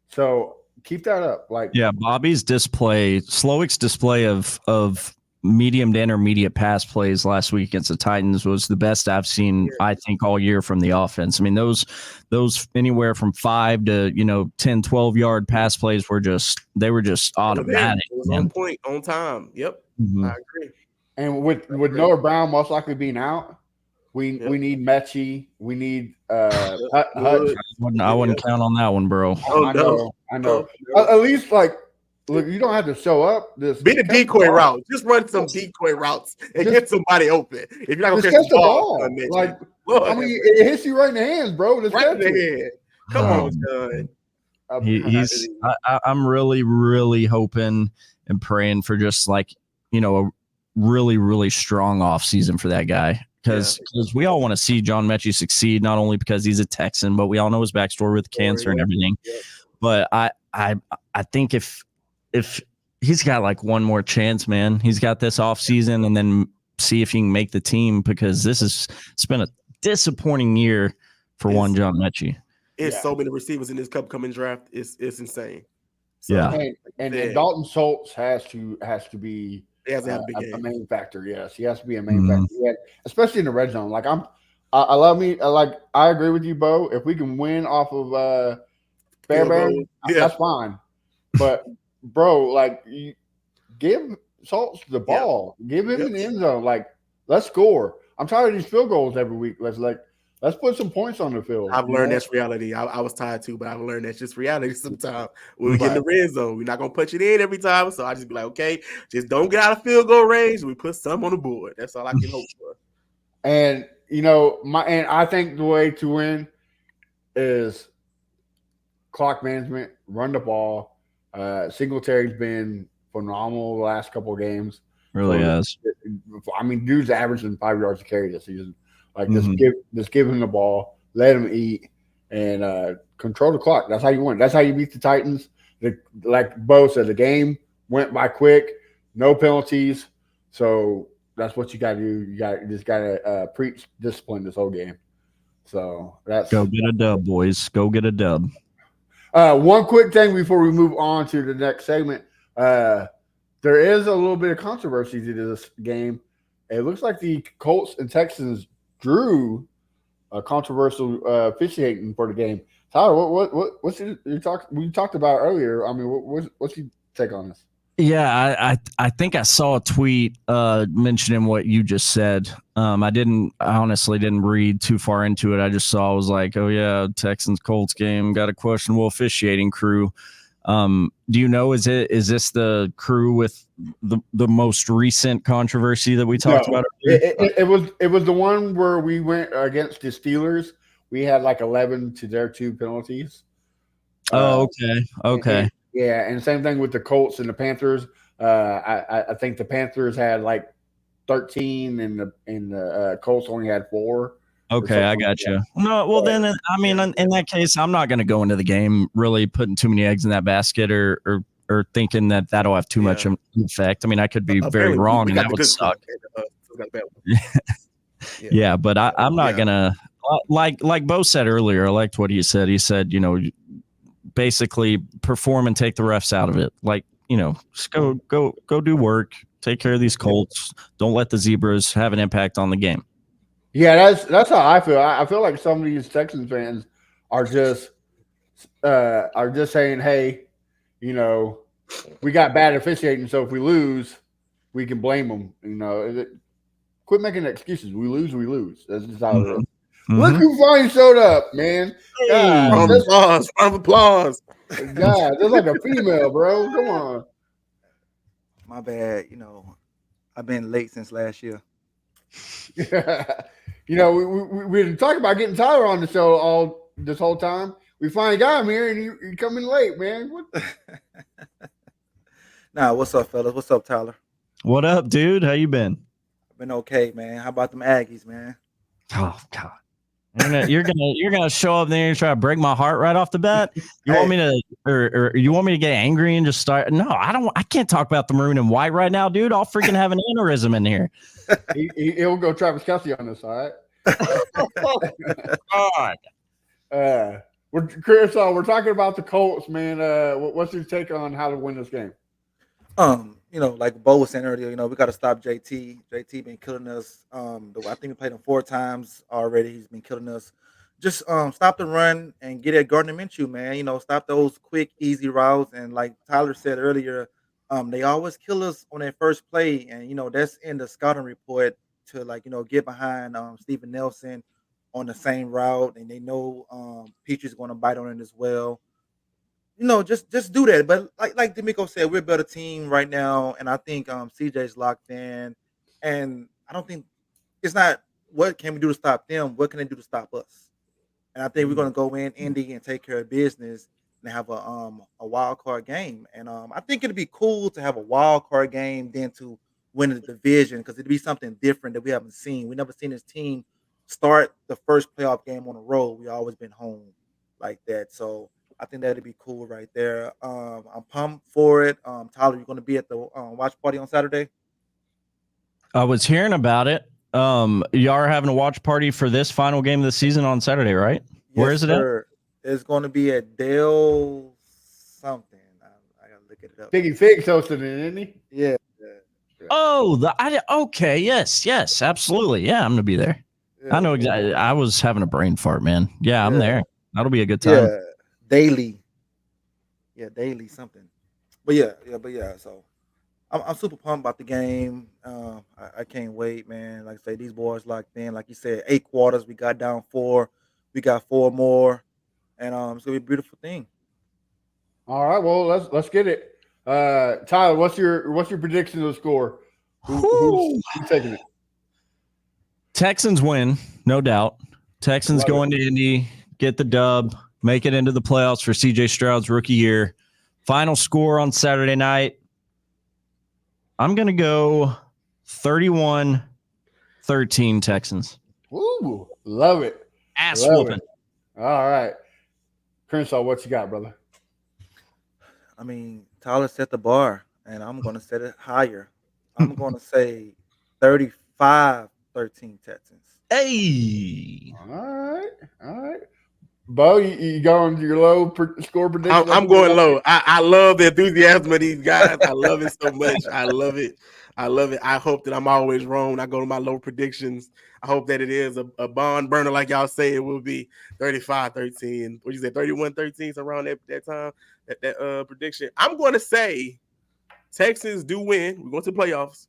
So keep that up. Bobby's display, Slowick's display of medium to intermediate pass plays last week against the Titans was the best I've seen, I think, all year from the offense. I mean, those anywhere from 5 to 10, 12-yard pass plays were just automatic. It was on point, on time. Yep. I agree. And with Noah Brown most likely being out, we need Mechie. We need Hutch. I wouldn't count on that one, bro. I know. At least look, you don't have to show up. Be the decoy route. Just run some decoy routes and get somebody open. If you're not going to catch the ball. It hits you right in the hands, bro. Right in the head. Come on, son. I'm really, really hoping and praying for just a really, really strong offseason for that guy. Because we all want to see John Mechie succeed, not only because he's a Texan, but we all know his backstory with cancer and everything. Yeah. But I think if he's got one more chance, man, he's got this offseason and then see if he can make the team, because it's been a disappointing year for John Mechie. It's so many receivers in this upcoming draft. It's insane. So, and Dalton Schultz has to be a main factor. Yes, he has to be a main factor. Yeah, especially in the red zone. I agree with you, Bo. If we can win off of Fairbairn, that's fine. But bro, give Schultz the ball. Give him an end zone. Let's score. I'm tired of these field goals every week. Let's put some points on the field. I've learned that's reality. I was tired too, but I've learned that's just reality sometimes. When we get in the red zone, we're not going to punch it in every time. So I just be like, okay, just don't get out of field goal range. We put some on the board. That's all I can hope for. And, I think the way to win is clock management, run the ball. Singletari's been phenomenal the last couple of games. Really has. I mean, dude's averaging 5 yards a carry this season. Just give him the ball, let him eat, and control the clock. That's how you win. That's how you beat the Titans. Like Bo said, the game went by quick, no penalties. So that's what you got to do. You just got to preach discipline this whole game. So go get a dub, boys. Go get a dub. One quick thing before we move on to the next segment. There is a little bit of controversy to this game. it looks like the Colts and Texans drew a controversial officiating for the game. Tyler, what's we talked about earlier? I mean, what's your take on this? Yeah, I think I saw a tweet mentioning what you just said. I honestly didn't read too far into it. I just saw, I was like, oh yeah, Texans Colts game got a questionable officiating crew. Do you know, is this the crew with the most recent controversy that we talked about? It was the one where we went against the Steelers. We had like 11 to their 2 penalties. Oh, okay. Yeah, and same thing with the Colts and the Panthers. I think the Panthers had like 13, and the Colts only had 4. Okay, I got you. No, well then, I mean, in that case, I'm not going to go into the game really putting too many eggs in that basket, or thinking that that'll have too much effect. I mean, I could be very wrong, and that would suck. Yeah, but I'm not gonna, like Bo said earlier. I liked what he said. He said, basically perform and take the refs out of it. Like, just go do work, take care of these Colts. Don't let the Zebras have an impact on the game. Yeah, that's how I feel. I feel like some of these Texans fans are just saying, hey, we got bad officiating, so if we lose, we can blame them. Quit making excuses. We lose. That's just how it is. Mm-hmm. Look who finally showed up, man. God, round of applause. God, that's like a female, bro. Come on. My bad. I've been late since last year. We've been talking about getting Tyler on the show this whole time. We finally got him here, and you coming late, man. What? Nah, what's up, fellas? What's up, Tyler? What up, dude? How you been? I've been okay, man. How about them Aggies, man? Oh God. You're gonna show up there and try to break my heart right off the bat. You want me to, or you want me to get angry and just start? No, I don't. I can't talk about the maroon and white right now, dude. I'll freaking have an aneurysm in here. He'll go Travis Kelce on this, all right? God. Chris, we're talking about the Colts, man. What's your take on how to win this game? Like Bo was saying earlier, we got to stop JT. JT been killing us. I think we played him 4 times already. He's been killing us. Just stop the run and get at Gardner Minshew, man. Stop those quick, easy routes. And like Tyler said earlier, they always kill us on their first play. And, that's in the scouting report to, get behind Steven Nelson on the same route. And they know Peaches going to bite on it as well. Just do that. But like D'Amico said, we're a better team right now, and I think CJ's locked in. And I don't think it's not what can we do to stop them. What can they do to stop us? And I think we're going to go in Indy and take care of business and have a wild card game. And I think it'd be cool to have a wild card game than to win the division, because it'd be something different that we haven't seen. We never seen this team start the first playoff game on the road. We always been home like that. So I think that'd be cool right there. I'm pumped for it. Tyler, you're going to be at the watch party on Saturday? I was hearing about it. You are having a watch party for this final game of the season on Saturday, right? Yes, where is it at? It's going to be at Dale something. I got to look it up. Piggy Fig's hosting it, isn't he? Yeah. Oh, okay. Yes, absolutely. Yeah, I'm going to be there. Yeah, I know exactly. I was having a brain fart, man. Yeah, I'm there. That'll be a good time. Yeah. Daily something, but yeah. So I'm super pumped about the game. I can't wait, man. Like I say, these boys locked in. Like you said, 8 quarters. We got down 4. We got 4 more, and it's gonna be a beautiful thing. All right, well let's get it. Tyler, what's your prediction of the score? Who's taking it? Texans win, no doubt. Texans going to Indy, get the dub. Make it into the playoffs for CJ Stroud's rookie year. Final score on Saturday night. I'm going to go 31-13 Texans. Ooh, love it. Ass whooping. All right. Crenshaw, what you got, brother? I mean, Tyler set the bar, and I'm going to set it higher. I'm going to say 35-13 Texans. Hey. All right. Bo, you going to your low score prediction? I'm going low. I love the enthusiasm of these guys. I love it so much. I love it. I love it. I hope that I'm always wrong when I go to my low predictions. I hope that it is a barn burner, like y'all say it will be 35-13. What you say, 31-13, around that time, that prediction. I'm going to say Texans do win. We're going to the playoffs.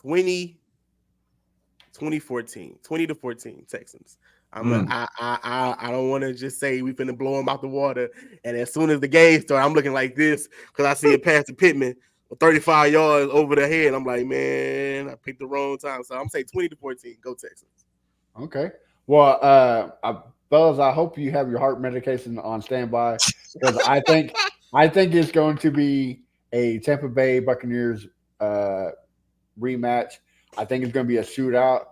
20-14 Texans. I don't want to just say we finna blow them out the water. And as soon as the game starts, I'm looking like this because I see it pass to Pittman 35 yards over the head. I'm like, man, I picked the wrong time. So I'm saying 20-14. Go Texans. Okay. Well, fellas, I hope you have your heart medication on standby because I think it's going to be a Tampa Bay Buccaneers rematch. I think it's going to be a shootout.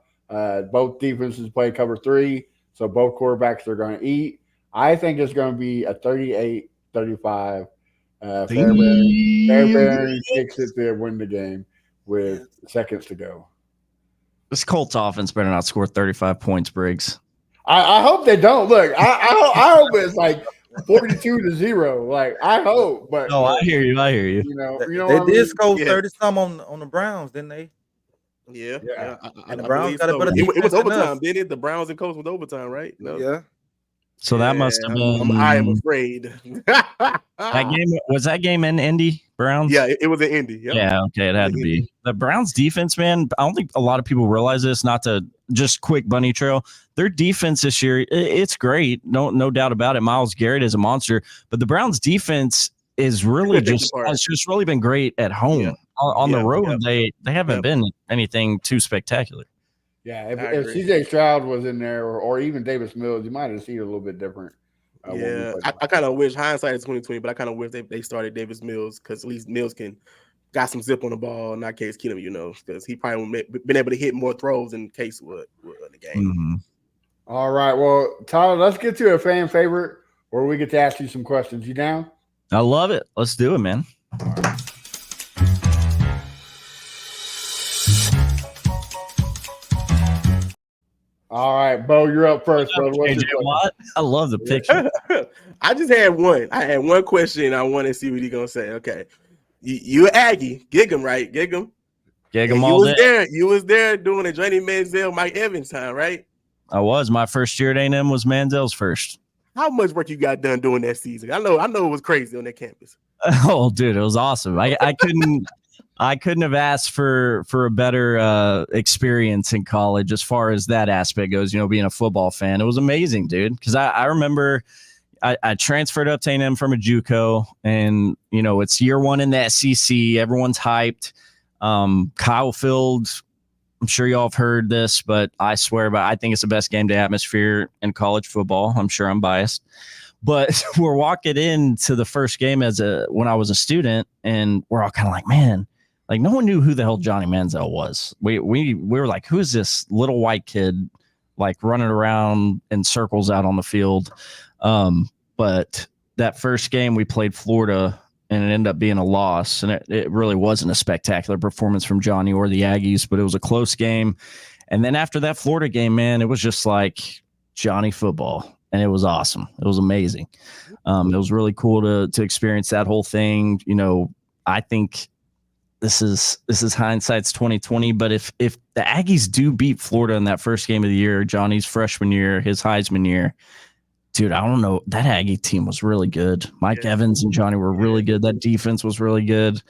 Both defenses play cover 3, so both quarterbacks are going to eat. I think it's going to be a 38-35. Fairbairn kicks it to win the game with seconds to go. This Colts offense better not score 35 points, Briggs. I hope they don't. Look, I hope it's like 42-0. Like I hope, but no, I hear you. You know, they did score 30 some on the Browns, didn't they? Yeah. And the Browns got a better defense. It was than overtime, us. didn't it? The Browns and Colts was overtime, right? No. Yeah. So that must have been. I am afraid. That game in Indy Browns? Yeah, it was in Indy. Yep. Yeah, okay, it had to be. The Browns defense, man. I don't think a lot of people realize this. Not to just quick bunny trail. Their defense this year, it's great. No doubt about it. Myles Garrett is a monster, but the Browns defense is really has just really been great at home. Yeah. On the road, they haven't been anything too spectacular. Yeah, if CJ Stroud was in there, or even Davis Mills, you might have seen it a little bit different. I kind of wish hindsight is 2020, but I kind of wish they started Davis Mills because at least Mills got some zip on the ball, not Case Keenum, because he probably would been able to hit more throws than Case would in the game. Mm-hmm. All right, well, Tyler, let's get to a fan favorite where we get to ask you some questions. You down? I love it. Let's do it, man. All right, Bo, you're up first, brother. What? I love the picture. I just had one. I had one question. I want to see what he's gonna say. Okay, you Aggie, gig him, right? Gig him all day. You was there doing a Johnny Manziel, Mike Evans time, right? I was. My first year at A&M was Manziel's first. How much work you got done during that season? I know it was crazy on that campus. Oh, dude, it was awesome. I couldn't have asked for a better experience in college as far as that aspect goes, being a football fan. It was amazing, dude, because I remember I transferred up to A&M from a JUCO, and, it's year one in the SEC. Everyone's hyped. Kyle Field, I'm sure y'all have heard this, but I swear I think it's the best game day atmosphere in college football. I'm sure I'm biased. But we're walking into the first game when I was a student, and we're all kind of like, man, like no one knew who the hell Johnny Manziel was. We were like, who's this little white kid like running around in circles out on the field? But that first game we played Florida, and it ended up being a loss, and it really wasn't a spectacular performance from Johnny or the Aggies, but it was a close game. And then after that Florida game, man, it was just like Johnny football. And it was awesome. It was amazing. It was really cool to experience that whole thing. I think this is hindsight's 2020. But if the Aggies do beat Florida in that first game of the year, Johnny's freshman year, his Heisman year, dude, I don't know. That Aggie team was really good. Mike Evans and Johnny were really good. That defense was really good.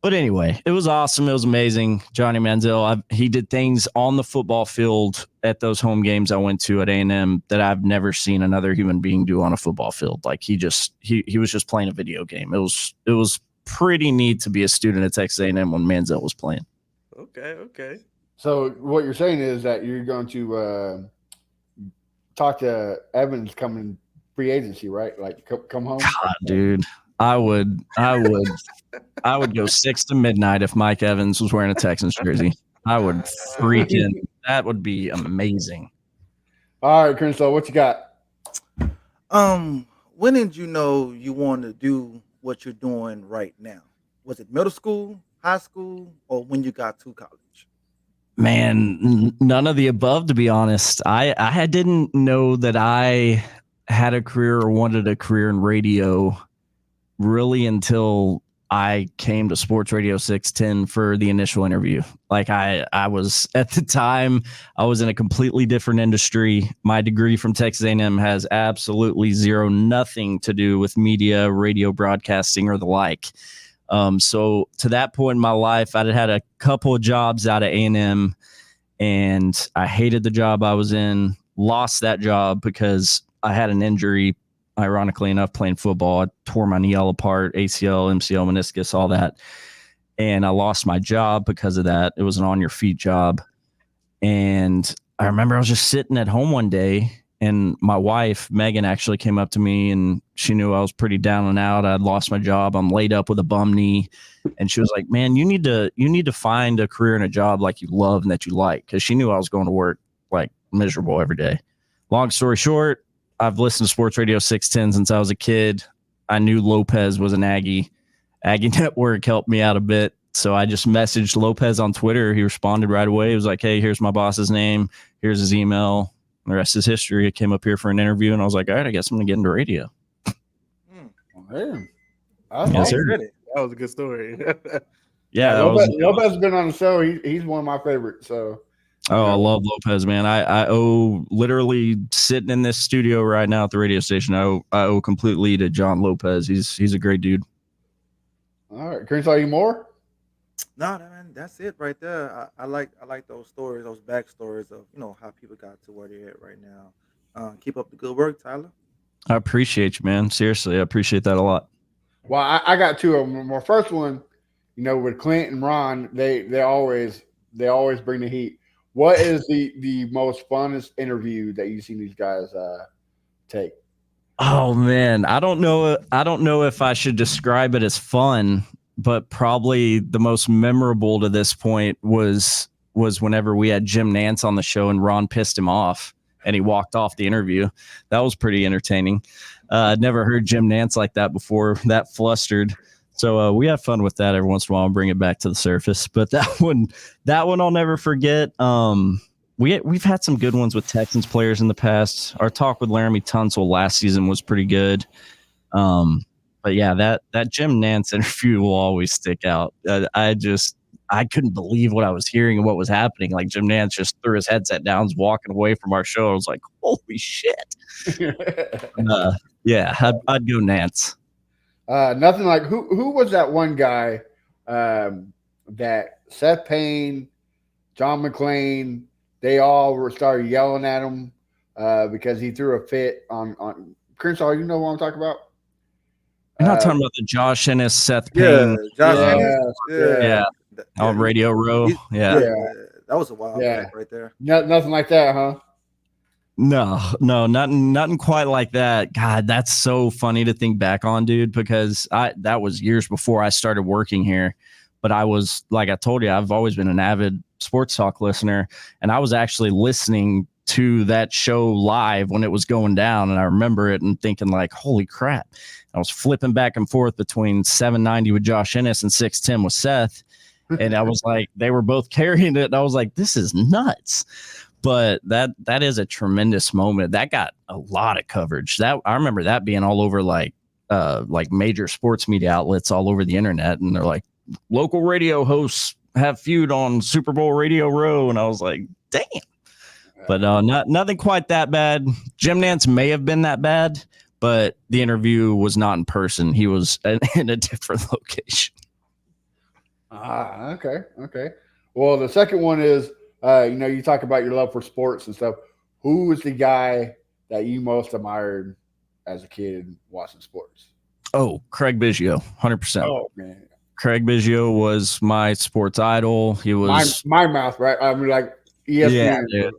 But anyway, it was awesome. It was amazing. Johnny Manziel, he did things on the football field at those home games I went to at A&M that I've never seen another human being do on a football field. Like he was just playing a video game. It was pretty neat to be a student at Texas A&M when Manziel was playing. Okay. So what you're saying is that you're going to talk to Evans coming free agency, right? Like come home. God, dude. I would go 6 to midnight if Mike Evans was wearing a Texans jersey. I would freaking. That would be amazing. All right, Crenshaw, what you got? When did you know you wanted to do what you're doing right now? Was it middle school, high school, or when you got to college? Man, none of the above, to be honest. I didn't know that I had a career or wanted a career in radio really until I came to Sports Radio 610 for the initial interview. Like I was at the time, I was in a completely different industry. My degree from Texas A&M has absolutely nothing to do with media, radio broadcasting, or the like. So to that point in my life, I'd had a couple of jobs out of A&M, and I hated the job I was in. Lost that job because I had an injury. Ironically enough, playing football, I tore my knee all apart, ACL, MCL, meniscus, all that. And I lost my job because of that. It was an on-your-feet job. And I remember I was just sitting at home one day, and my wife, Megan, actually came up to me, and she knew I was pretty down and out. I'd lost my job. I'm laid up with a bum knee. And she was like, man, you need to find a career and a job like you love and that you like. Because she knew I was going to work like miserable every day. Long story short, I've listened to Sports Radio 610 since I was a kid. I knew Lopez was an Aggie. Aggie Network helped me out a bit. So I just messaged Lopez on Twitter. He responded right away. He was like, hey, here's my boss's name. Here's his email. The rest is history. I came up here for an interview, and I was like, all right, I guess I'm going to get into radio. Man. Yes, sir. That was a good story. Yeah. Lopez has been on the show. He's one of my favorites. So. Oh, I love Lopez, man. I owe literally sitting in this studio right now at the radio station. I owe completely to John Lopez. He's a great dude. All right, can I tell you more? No, man, that's it right there. I like those stories, those backstories of how people got to where they're at right now. Keep up the good work, Tyler. I appreciate you, man. Seriously, I appreciate that a lot. Well, I got two of them. My first one, with Clint and Ron, they always bring the heat. What is the most funnest interview that you've seen these guys take? Oh man, I don't know if I should describe it as fun, but probably the most memorable to this point was whenever we had Jim Nantz on the show and Ron pissed him off and he walked off the interview. That was pretty entertaining. I'd never heard Jim Nantz like that before, that flustered. So we have fun with that every once in a while and bring it back to the surface. But that one I'll never forget. We've had some good ones with Texans players in the past. Our talk with Laramie Tunsil last season was pretty good. But yeah, that Jim Nantz interview will always stick out. I couldn't believe what I was hearing and what was happening. Like Jim Nantz just threw his headset down, was walking away from our show. I was like, holy shit. Yeah, I'd go Nantz. Nothing like who was that one guy that Seth Payne, John McClain, they all started yelling at him because he threw a fit on Crenshaw. You know what I'm talking about? You're not talking about the Josh Ennis, Seth Payne. Josh Ennis. Yeah. On Radio Row. Yeah. That was a wild back right there. Nothing like that, huh? No, nothing quite like that. God, that's so funny to think back on, dude, because that was years before I started working here. But I was, like I told you, I've always been an avid sports talk listener, and I was actually listening to that show live when it was going down, and I remember it and thinking like, holy crap. I was flipping back and forth between 790 with Josh Ennis and 610 with Seth, and I was like, they were both carrying it, and I was like, this is nuts. But that is a tremendous moment. That got a lot of coverage. That I remember that being all over like major sports media outlets all over the internet, and they're like, local radio hosts have feud on Super Bowl Radio Row, and I was like, damn. But nothing quite that bad. Jim Nantz may have been that bad, but the interview was not in person. He was in a different location. Okay. Well, the second one is, you talk about your love for sports and stuff. Who was the guy that you most admired as a kid watching sports? Oh, Craig Biggio, 100%. Oh, man. Craig Biggio was my sports idol. He was my mouth, right? I mean, like ESPN. Yeah,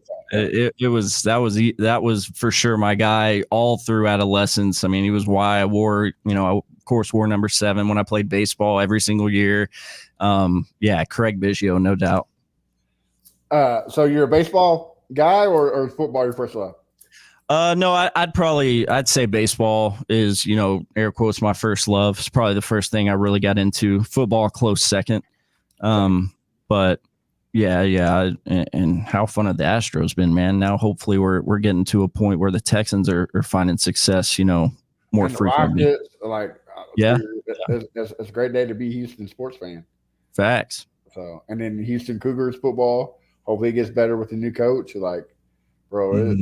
that was for sure my guy all through adolescence. I mean, he was why I wore, of course, wore number 7 when I played baseball every single year. Craig Biggio, no doubt. So you're a baseball guy or football your first love? No, I'd say baseball is, air quotes, my first love. It's probably the first thing I really got into. Football, close second. But yeah. And how fun have the Astros been, man? Now, hopefully we're getting to a point where the Texans are finding success, more frequently. Rockets, it's a great day to be a Houston sports fan. Facts. So, and then Houston Cougars football. Hopefully, it gets better with the new coach. Like, bro,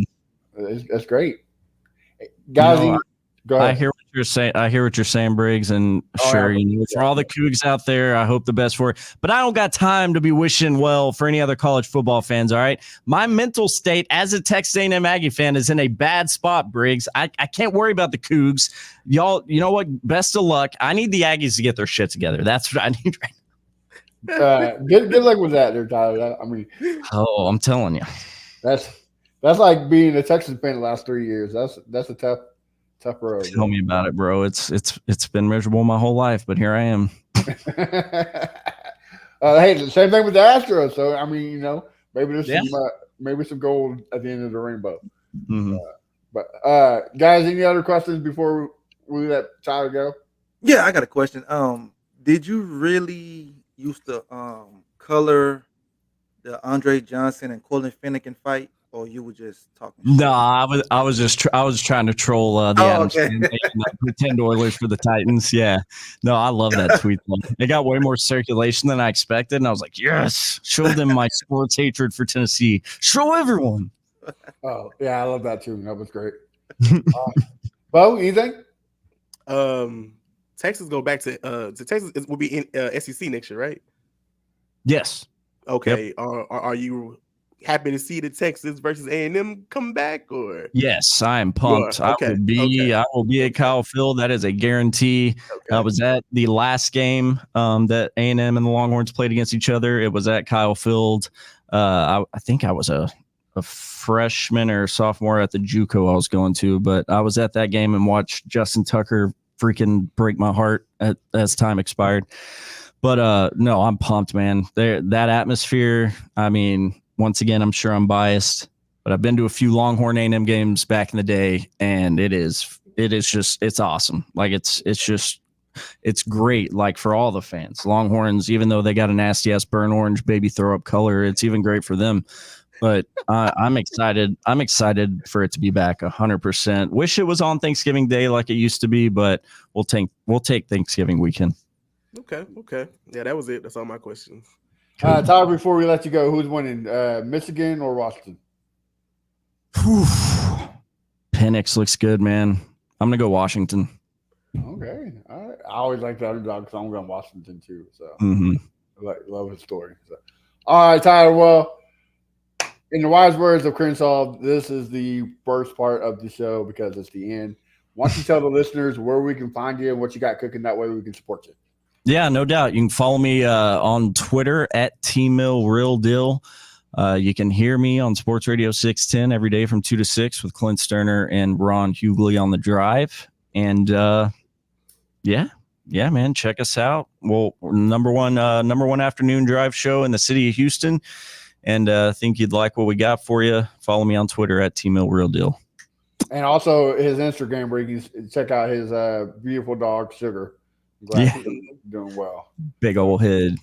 it's great. Guys, go ahead. I hear what you're saying. I hear what you're saying, Briggs. And sure, for all the Cougs out there, I hope the best for it. But I don't got time to be wishing well for any other college football fans. All right, my mental state as a Texas A&M Aggie fan is in a bad spot, Briggs. I can't worry about the Cougs. Y'all, you know what? Best of luck. I need the Aggies to get their shit together. That's what I need right now. Good luck with that, there, Tyler. I mean, I'm telling you, that's like being a Texas fan the last 3 years. That's a tough road. Tell me about it, bro. It's been miserable my whole life, but here I am. Hey, the same thing with the Astros. So I mean, maybe there's maybe some gold at the end of the rainbow. Mm-hmm. But guys, any other questions before we let Tyler go? Yeah, I got a question. Did you really used to color the Andre Johnson and Colin Finnegan fight, or you were just talking shit? No, I was trying to troll the Adams fans, pretend Oilers for the Titans. Yeah, no, I love that tweet. It got way more circulation than I expected, and I was like, yes, show them my sports hatred for Tennessee. Show everyone. Oh yeah, I love that too. That was great. Bo, anything? Texas go back to Texas. It will be in SEC next year, right? Yes. Okay. Yep. Are you happy to see the Texas versus A&M come back? Or yes, I am pumped. Okay. I will be at Kyle Field. That is a guarantee. Okay. I was at the last game that A&M and the Longhorns played against each other. It was at Kyle Field. I think I was a freshman or sophomore at the JUCO I was going to, but I was at that game and watched Justin Tucker freaking break my heart as time expired. But no, I'm pumped, man. That atmosphere. I mean, once again, I'm sure I'm biased, but I've been to a few Longhorn A&M games back in the day, and it's awesome. Like it's great. Like for all the fans, Longhorns, even though they got a nasty ass burnt orange baby throw up color, it's even great for them. But I'm excited. I'm excited for it to be back 100%. Wish it was on Thanksgiving Day like it used to be, but we'll take Thanksgiving weekend. Okay. Yeah, that was it. That's all my questions. Tyler, before we let you go, who's winning, Michigan or Washington? Penix looks good, man. I'm gonna go Washington. Okay, all right. I always like the underdog, so I'm going Washington too. So love his story. So. All right, Tyler. Well, in the wise words of Crenshaw, this is the first part of the show because it's the end. Why don't you tell the listeners where we can find you and what you got cooking? That way we can support you. Yeah, no doubt. You can follow me on Twitter at TMillRealDeal. You can hear me on Sports Radio 610 every day from 2 to 6 with Clint Sterner and Ron Hughley on the drive. And yeah, man, check us out. Well, number one afternoon drive show in the city of Houston. And I think you'd like what we got for you. Follow me on Twitter at TMillRealDeal. And also his Instagram where you can check out his beautiful dog, Sugar. I'm glad he's doing well. Big old head.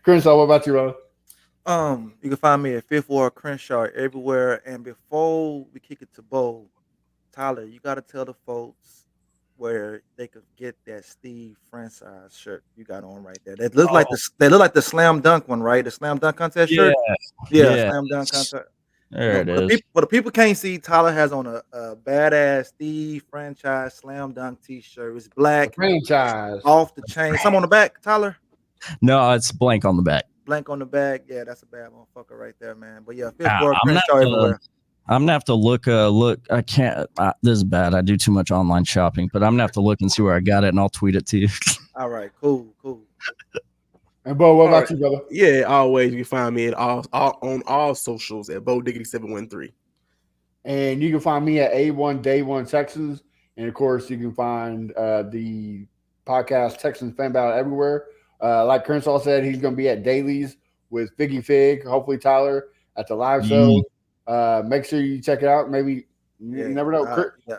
Crenshaw, what about you, brother? You can find me at Fifth Ward Crenshaw everywhere. And before we kick it to Bo, Tyler, you got to tell the folks where they could get that Steve franchise shirt you got on right there. They look like the slam dunk one, right? The slam dunk contest shirt. Yeah. Slam dunk contest. There it is. But the people can't see, Tyler has on a badass Steve franchise slam dunk t-shirt. It's black, franchise off the chain. Some on the back, Tyler. No, it's blank on the back. Blank on the back. Yeah, that's a bad motherfucker right there, man. But yeah, Fifth Ward Crenshaw everywhere. I'm gonna have to look. I can't. This is bad. I do too much online shopping, but I'm gonna have to look and see where I got it, and I'll tweet it to you. All right, cool. And Bo, what about you, brother? Yeah, always you can find me on all socials at Bo Diggity 713. And you can find me at A1 Day One Texans, and of course you can find the podcast Texans Fan Battle everywhere. Like Crenshaw said, he's going to be at Dailies with Figgy Fig. Hopefully, Tyler at the live show. Make sure you check it out. Maybe you never know.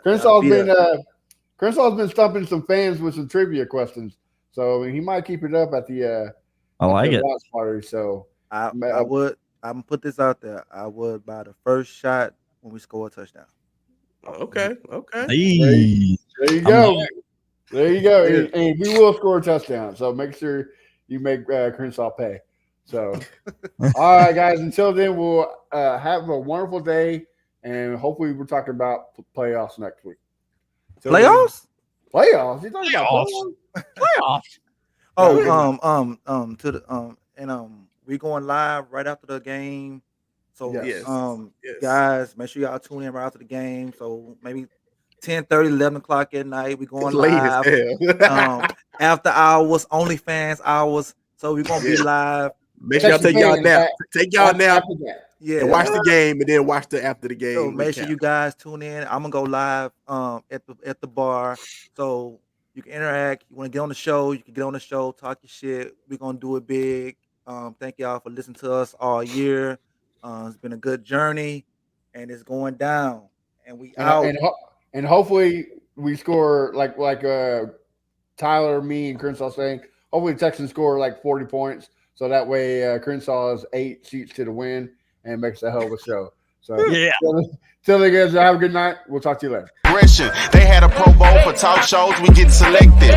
Crenshaw's been stumping some fans with some trivia questions, so he might keep it up at the. I like it. Watch party, so I'm gonna put this out there. I would buy the first shot when we score a touchdown. Okay. Hey. There you go. There you go. And we will score a touchdown. So make sure you make Crenshaw pay. So, all right, guys. Until then, we'll have a wonderful day, and hopefully, we're talking about playoffs next week. Playoffs? Playoffs? You talking about playoffs? We going live right after the game. So Yes. guys, make sure y'all tune in right after the game. So maybe 10:30, 11 o'clock at night. We going Late live. as hell. After hours, OnlyFans hours. So we're gonna be live. Make sure y'all take y'all nap. Take y'all nap. Yeah, and watch the game, and then watch the after the game. So make sure you guys tune in. I'm gonna go live at the bar, so you can interact. You want to get on the show, you can get on the show, talk your shit. We're gonna do it big. Thank y'all for listening to us all year. It's been a good journey, and it's going down. And we out. And hopefully we score like Tyler, me, and Crenshaw saying. Hopefully the Texans score like 40 points, so that way Crenshaw has 8 seats to the win and makes a hell of a show. So yeah. Tell you guys have a good night. We'll talk to you later. They had a Pro Bowl for talk shows. We get selected.